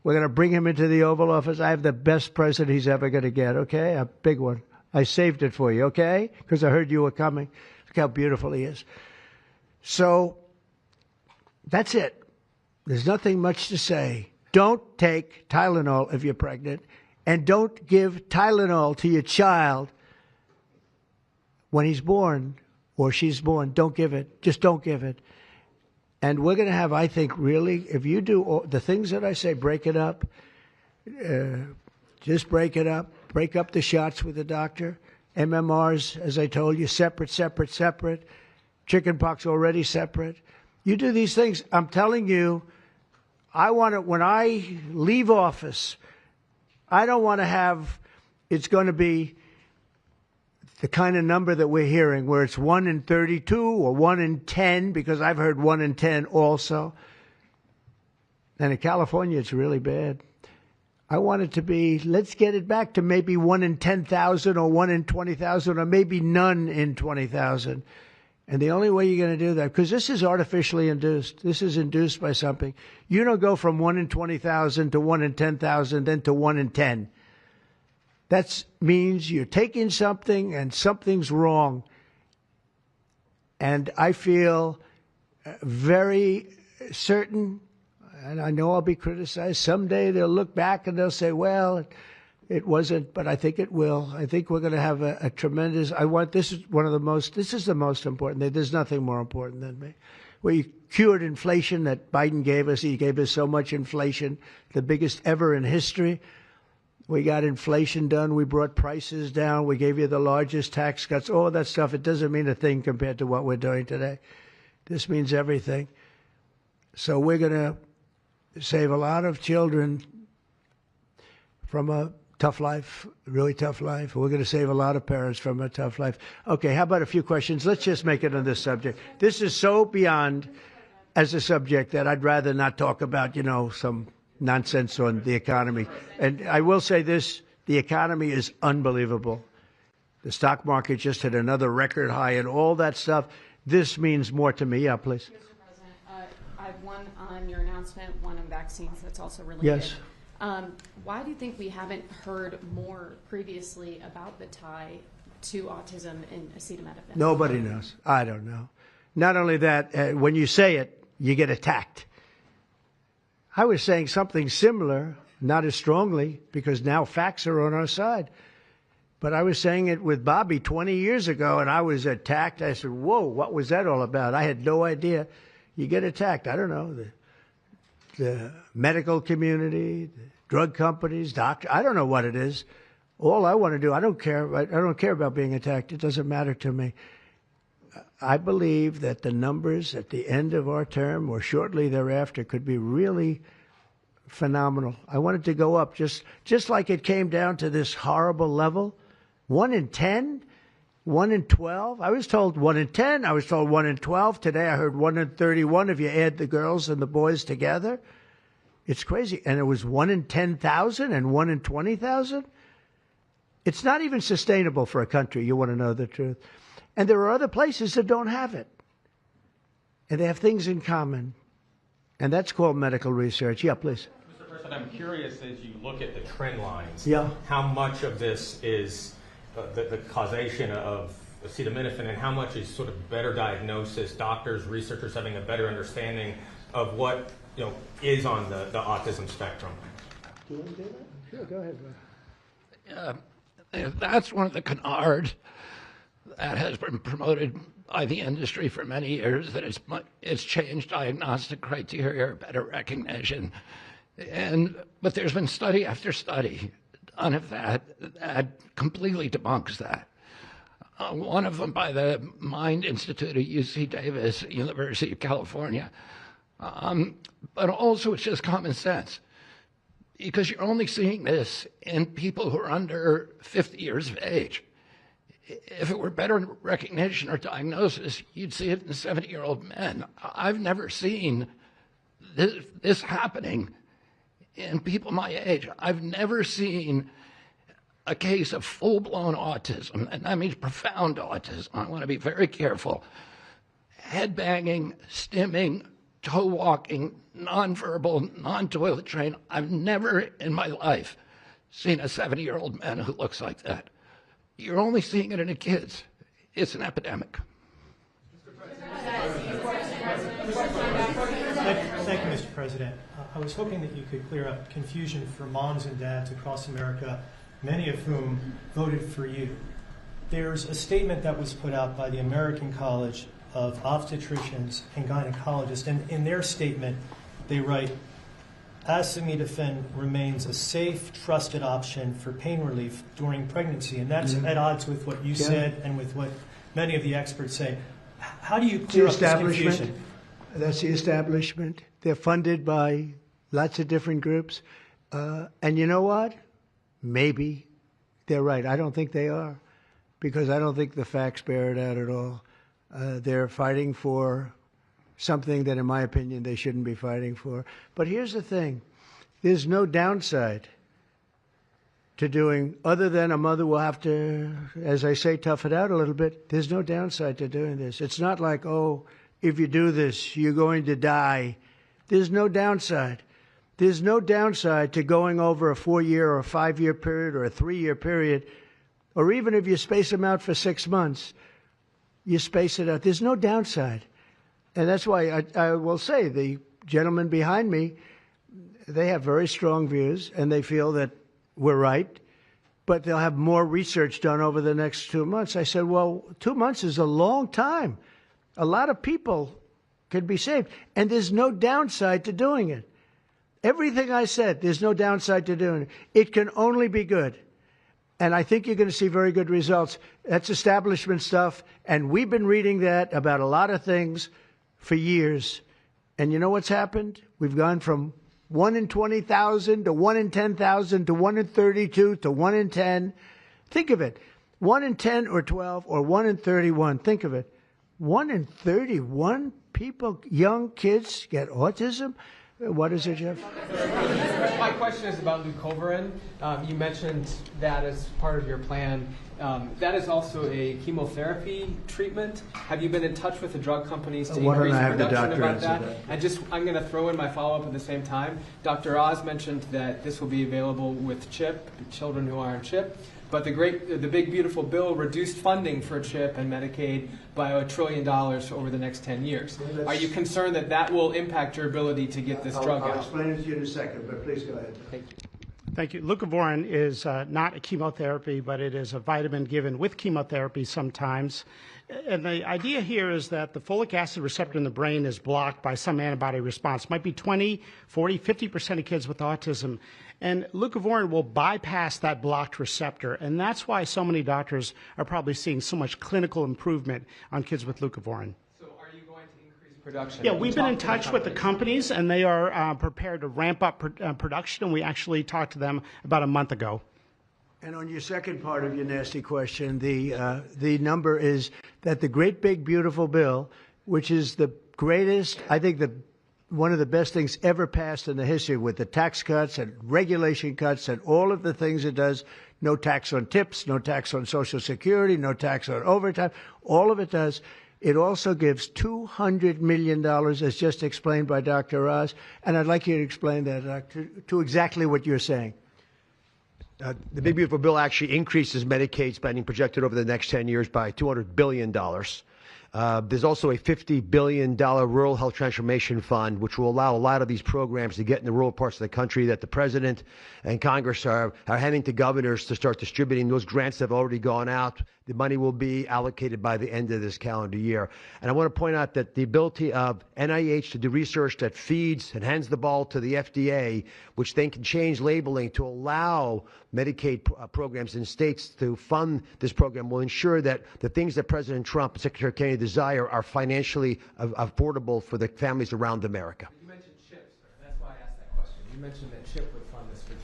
We're going to bring him into the Oval Office. I have the best present he's ever going to get, okay? A big one. I saved it for you, okay? Because I heard you were coming. Look how beautiful he is. So that's it. There's nothing much to say. Don't take Tylenol if you're pregnant. And don't give Tylenol to your child when he's born or she's born. Don't give it. Just don't give it. And we're going to have, I think, really, if you do all the things that I say, break it up. Just break it up. Break up the shots with the doctor. MMRs, as I told you, separate. Chickenpox already separate. You do these things. I'm telling you, I want to, when I leave office, I don't want to have, it's going to be the kind of number that we're hearing where it's 1 in 32 or 1 in 10, because I've heard 1 in 10 also. And in California, it's really bad. I want it to be, let's get it back to maybe 1 in 10,000 or 1 in 20,000 or maybe none in 20,000. And the only way you're going to do that, because this is artificially induced. This is induced by something. You don't go from 1 in 20,000 to 1 in 10,000, then to 1 in 10. That means you're taking something and something's wrong. And I feel very certain, and I know I'll be criticized. Someday they'll look back and they'll say, well, it wasn't, but I think it will. I think we're going to have a tremendous, this is the most important thing. There's nothing more important than me. We cured inflation that Biden gave us. He gave us so much inflation, the biggest ever in history. We got inflation done. We brought prices down. We gave you the largest tax cuts, all that stuff. It doesn't mean a thing compared to what we're doing today. This means everything. So we're going to save a lot of children from a tough life, really tough life. We're going to save a lot of parents from a tough life. Okay, how about a few questions? Let's just make it on this subject. This is so beyond as a subject that I'd rather not talk about, some nonsense on the economy. And I will say this, The economy is unbelievable. The stock market just hit another record high and all that stuff. This means more to me. Yeah, please. Mr. President, I have one on your announcement, one on vaccines that's also related. Yes. Why do you think we haven't heard more previously about the tie to autism and acetaminophen? Nobody knows. I don't know. Not only that, when you say it, you get attacked. I was saying something similar, not as strongly, because now facts are on our side. But I was saying it with Bobby 20 years ago, and I was attacked. I said, whoa, what was that all about? I had no idea. You get attacked. I don't know. The medical community, the drug companies, doctors. I don't know what it is. All I want to do, I don't care. I don't care about being attacked. It doesn't matter to me. I believe that the numbers at the end of our term or shortly thereafter could be really phenomenal. I want it to go up just like it came down to this horrible level. 1 in 10, 1 in 12. I was told 1 in 10. I was told 1 in 12. Today I heard 1 in 31 if you add the girls and the boys together. It's crazy. And it was 1 in 10,000 and 1 in 20,000. It's not even sustainable for a country. You want to know the truth. And there are other places that don't have it. And they have things in common. And that's called medical research. Yeah, please. Mr. President, I'm curious as you look at the trend lines, Yeah. how much of this is the causation of acetaminophen and how much is sort of better diagnosis, doctors, researchers having a better understanding of what is on the autism spectrum? Do you want to do that? Sure, go ahead, Rob. That's one of the canards that has been promoted by the industry for many years, that it's changed diagnostic criteria, better recognition. But there's been study after study done of that completely debunks that. One of them by the Mind Institute at UC Davis, University of California. But also it's just common sense, because you're only seeing this in people who are under 50 years of age. If it were better recognition or diagnosis, you'd see it in 70-year-old men. I've never seen this happening in people my age. I've never seen a case of full-blown autism, and that means profound autism. I want to be very careful. Head banging, stimming, toe walking, nonverbal, non-toilet trained. I've never in my life seen a 70-year-old man who looks like that. You're only seeing it in the kids. It's an epidemic. Thank you, Mr. President. I was hoping that you could clear up confusion for moms and dads across America, many of whom voted for you. There's a statement that was put out by the American College of Obstetricians and Gynecologists, and in their statement, they write, acetaminophen remains a safe, trusted option for pain relief during pregnancy, and that's at odds with what you said and with what many of the experts say. How do you clear up this confusion? That's the establishment. They're funded by lots of different groups. And you know what? Maybe they're right. I don't think they are, because I don't think the facts bear it out at all. They're fighting for something that, in my opinion, they shouldn't be fighting for. But here's the thing. There's no downside to doing, other than a mother will have to, as I say, tough it out a little bit. There's no downside to doing this. It's not like, oh, if you do this, you're going to die. There's no downside. There's no downside to going over a 4-year or a 5-year period or a 3-year period, or even if you space them out for 6 months, you space it out. There's no downside. And that's why I will say the gentlemen behind me, they have very strong views, and they feel that we're right, but they'll have more research done over the next 2 months. I said, well, 2 months is a long time. A lot of people could be saved, and there's no downside to doing it. Everything I said, there's no downside to doing it. It can only be good. And I think you're going to see very good results. That's establishment stuff, and we've been reading that about a lot of things for years. And you know what's happened? We've gone from 1 in 20,000 to 1 in 10,000 to 1 in 32 to 1 in 10. Think of it. 1 in 10 or 12 or 1 in 31. Think of it. 1 in 31 people, young kids, get autism. What is it, Jeff? My question is about leucovorin. You mentioned that as part of your plan. That is also a chemotherapy treatment. Have you been in touch with the drug companies to Why don't increase I have the production doctor about answer that? that? And I'm going to throw in my follow-up at the same time. Dr. Oz mentioned that this will be available with CHIP, children who are on CHIP. But the big beautiful bill reduced funding for CHIP and Medicaid by $1 trillion over the next 10 years. Are you concerned that that will impact your ability to get this drug out? I'll explain it to you in a second, but please go ahead. Thank you. Thank you. Leucovorin is not a chemotherapy, but it is a vitamin given with chemotherapy sometimes. And the idea here is that the folic acid receptor in the brain is blocked by some antibody response. It might be 20, 40, 50% of kids with autism. And leucovorin will bypass that blocked receptor. And that's why so many doctors are probably seeing so much clinical improvement on kids with leucovorin. So are you going to increase production? Yeah, we've been in touch with the companies, and they are prepared to ramp up production. And we actually talked to them about a month ago. And on your second part of your nasty question, the number is that the great big beautiful bill, which is the greatest, I think one of the best things ever passed in the history, with the tax cuts and regulation cuts and all of the things it does, no tax on tips, no tax on Social Security, no tax on overtime, all of it does. It also gives $200 million, as just explained by Dr. Oz, and I'd like you to explain that to exactly what you're saying. The Big Beautiful Bill actually increases Medicaid spending projected over the next 10 years by $200 billion. There's also a $50 billion rural health transformation fund, which will allow a lot of these programs to get in the rural parts of the country that the president and Congress are handing to governors to start distributing. Those grants have already gone out. The money will be allocated by the end of this calendar year. And I want to point out that the ability of NIH to do research that feeds and hands the ball to the FDA, which then can change labeling to allow Medicaid programs in states to fund this program, will ensure that the things that President Trump and Secretary Kennedy desire are financially affordable for the families around America. You mentioned CHIP, sir. That's why I asked that question. You mentioned that CHIP would fund this for children.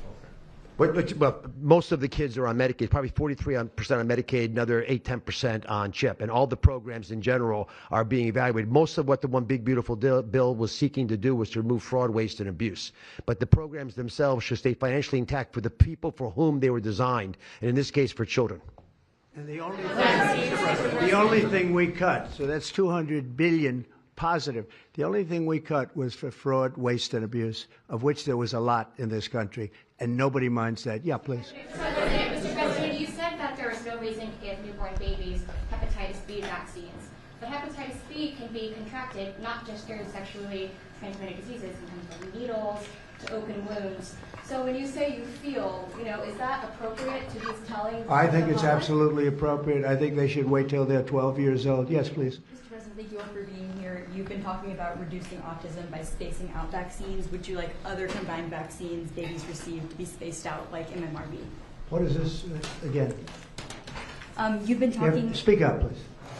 Well, most of the kids are on Medicaid, probably 43% on Medicaid, another 8-10% on CHIP. And all the programs in general are being evaluated. Most of what the One Big Beautiful Bill was seeking to do was to remove fraud, waste, and abuse. But the programs themselves should stay financially intact for the people for whom they were designed, and in this case, for children. And the only thing we cut, so that's $200 billion positive. The only thing we cut was for fraud, waste, and abuse, of which there was a lot in this country, and nobody minds that. Yeah, please. Mr. President, you said that there is no reason to give newborn babies hepatitis B vaccines. But hepatitis B can be contracted not just through sexually transmitted diseases, sometimes from needles to open wounds. So when you say you feel, is that appropriate to be telling? I think it's absolutely appropriate. I think they should wait till they're 12 years old. Yes, please. Mr. President, thank you all for being here. You've been talking about reducing autism by spacing out vaccines. Would you like other combined vaccines babies receive to be spaced out, like MMRV? What is this again? You've been talking. Speak up, please.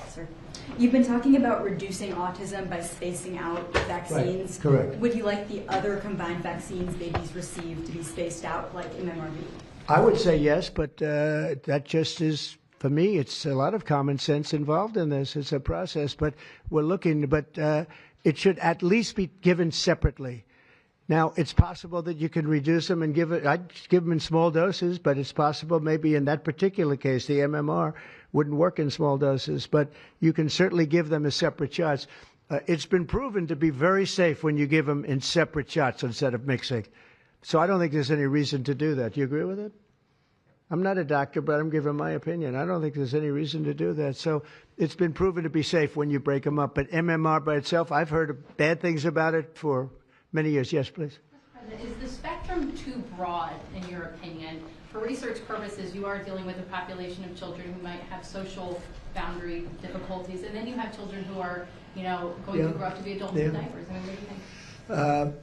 Sir. You've been talking about reducing autism by spacing out vaccines. Right. Correct. Would you like the other combined vaccines babies receive to be spaced out, like MMRV? I would say yes, but that just is, for me, it's a lot of common sense involved in this. It's a process, but we're looking, but it should at least be given separately. Now, it's possible that you can reduce them and I'd give them in small doses, but it's possible maybe in that particular case, the MMR wouldn't work in small doses, but you can certainly give them as separate shots. It's been proven to be very safe when you give them in separate shots instead of mixing. So I don't think there's any reason to do that. Do you agree with it? I'm not a doctor, but I'm giving my opinion. I don't think there's any reason to do that. So it's been proven to be safe when you break them up. But MMR by itself, I've heard bad things about it for many years. Yes, please. Mr. President, is the spectrum too broad, in your opinion? For research purposes, you are dealing with a population of children who might have social boundary difficulties, and then you have children who are, going to grow up to be adults in diapers. I mean, what do you think?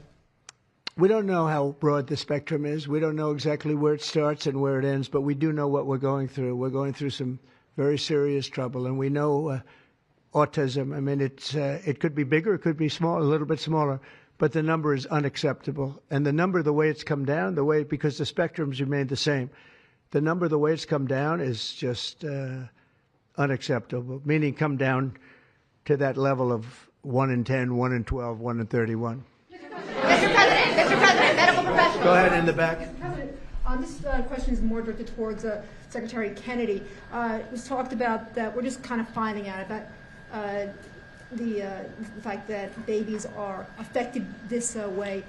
We don't know how broad the spectrum is. We don't know exactly where it starts and where it ends, but we do know what we're going through. We're going through some very serious trouble, and we know autism. I mean, it could be bigger, it could be small, a little bit smaller, but the number is unacceptable. And the number, the way it's come down, because the spectrums remain the same, the number, the way it's come down is just unacceptable, meaning come down to that level of 1 in 10, 1 in 12, 1 in 31. Mr. President, medical professionals. Go ahead in the back. Mr. President, this question is more directed towards Secretary Kennedy. It was talked about that we're just kind of finding out about the fact that babies are affected this way.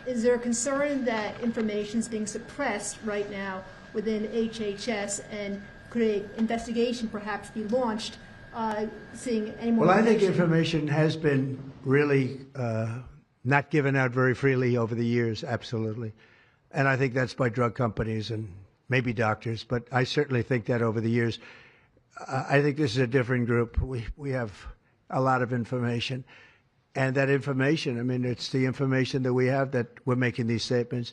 Is there a concern that information is being suppressed right now within HHS, and could an investigation perhaps be launched, seeing any more Well, I think information has been really not given out very freely over the years, absolutely. And I think that's by drug companies and maybe doctors, but I certainly think that over the years. I think this is a different group. We have a lot of information. And that information, I mean, it's the information that we have that we're making these statements.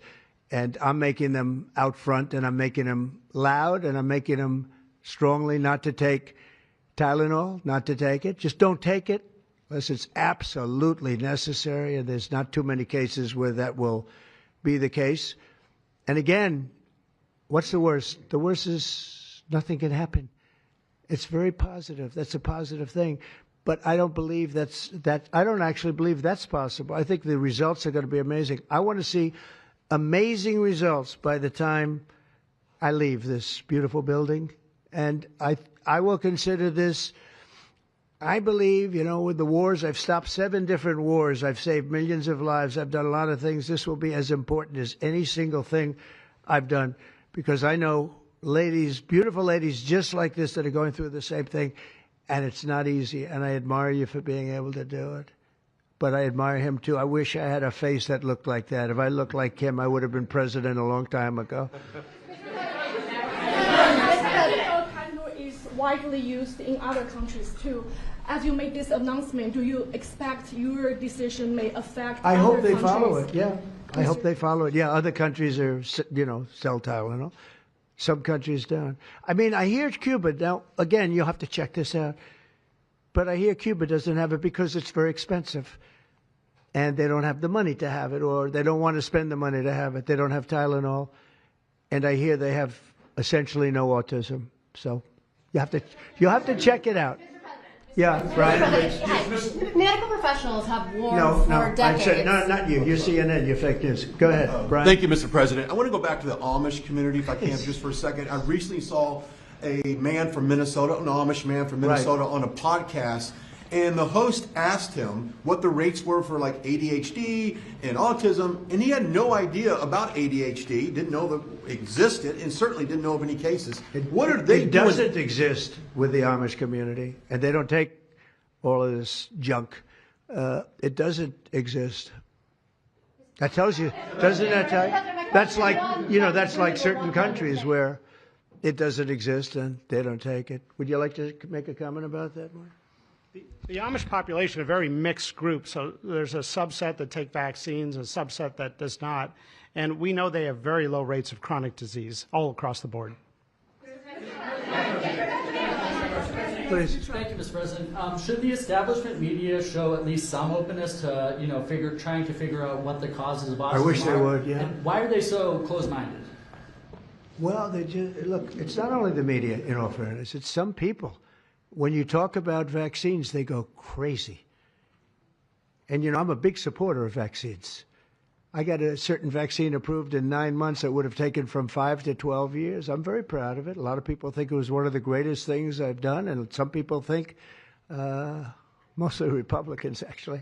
And I'm making them out front, and I'm making them loud, and I'm making them strongly not to take Tylenol, not to take it. Just don't take it unless it's absolutely necessary, and there's not too many cases where that will be the case. And again, what's the worst? The worst is nothing can happen. It's very positive. That's a positive thing. But I don't believe I don't actually believe that's possible. I think the results are going to be amazing. I want to see amazing results by the time I leave this beautiful building. And I will consider this, I believe, with the wars, I've stopped 7 different wars. I've saved millions of lives. I've done a lot of things. This will be as important as any single thing I've done, because I know ladies, beautiful ladies just like this, that are going through the same thing. And it's not easy, and I admire you for being able to do it. But I admire him, too. I wish I had a face that looked like that. If I looked like him, I would have been president a long time ago. Parental is widely used in other countries, too. As you make this announcement, do you expect your decision may affect I other hope they countries? follow it, yeah. I hope they follow it. Yeah, other countries are, sell Tylenol. Some countries don't. I mean, I hear Cuba. Now, again, you'll have to check this out. But I hear Cuba doesn't have it because it's very expensive. And they don't have the money to have it, or they don't want to spend the money to have it. They don't have Tylenol. And I hear they have essentially no autism. So you'll have to check it out. Yeah, Brian. Medical professionals have warned for decades. I said, no, not you. You're CNN. You're fake news. Go ahead, Brian. Thank you, Mr. President. I want to go back to the Amish community, if I can, just for a second. I recently saw a man from Minnesota, an Amish man from Minnesota, on a podcast, and the host asked him what the rates were for like ADHD and autism, and he had no idea about ADHD, didn't know that it existed, and certainly didn't know of any cases. What are they doing? It doesn't exist with the Amish community, and they don't take all of this junk. It doesn't exist. That tells you, doesn't that tell you? That's like, that's like certain countries where it doesn't exist and they don't take it. Would you like to make a comment about that, Mark? The Amish population is a very mixed group, so there's a subset that take vaccines, a subset that does not, and we know they have very low rates of chronic disease all across the board. Please. Thank you, Mr. President. Should the establishment media show at least some openness to, trying to figure out what the causes of autism are? I wish they would, yeah. And why are they so closed-minded? Well, look, it's not only the media, in all fairness, it's some people. When you talk about vaccines, they go crazy. And, I'm a big supporter of vaccines. I got a certain vaccine approved in 9 months that would have taken from 5 to 12 years. I'm very proud of it. A lot of people think it was one of the greatest things I've done, and some people think, mostly Republicans, actually.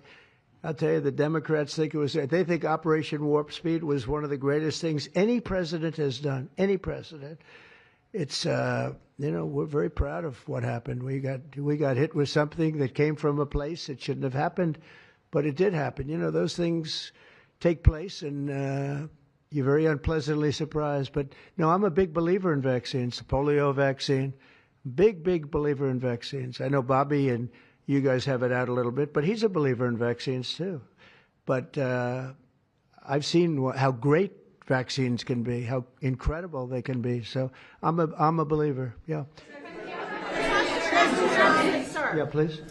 I'll tell you, the Democrats think it was, they think Operation Warp Speed was one of the greatest things any president has done, any president. It's, we're very proud of what happened. We got hit with something that came from a place that shouldn't have happened, but it did happen. Those things take place, and you're very unpleasantly surprised. But no, I'm a big believer in vaccines. The polio vaccine, big believer in vaccines. I know Bobby and you guys have it out a little bit, but he's a believer in vaccines too. But I've seen how great vaccines can be, how incredible they can be. So I'm a believer. Yeah. Yeah, please.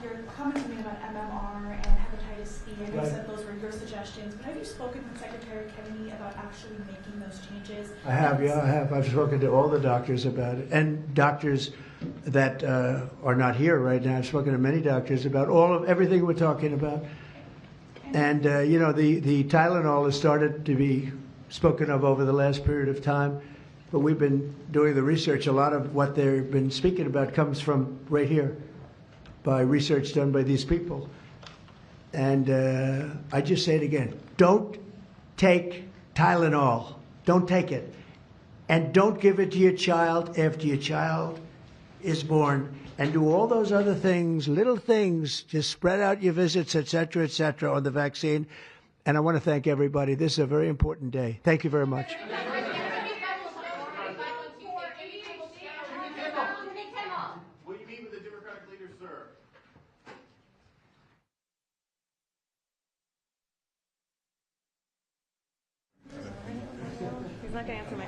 Your comments made about MMR and hepatitis C, and you said those were your suggestions, but have you spoken with Secretary Kennedy about actually making those changes? I have. I've spoken to all the doctors about it, and doctors that are not here right now. I've spoken to many doctors about everything we're talking about. And, you know, the Tylenol has started to be spoken of over the last period of time, but we've been doing the research. A lot of what they've been speaking about comes from right here by research done by these people. And I just say it again, don't take Tylenol. Don't take it. And don't give it to your child after your child is born. And do all those other things, little things, just spread out your visits, et cetera, on the vaccine. And I want to thank everybody. This is a very important day. Thank you very much. Will you meet with the Democratic leader, sir? He's not going to answer my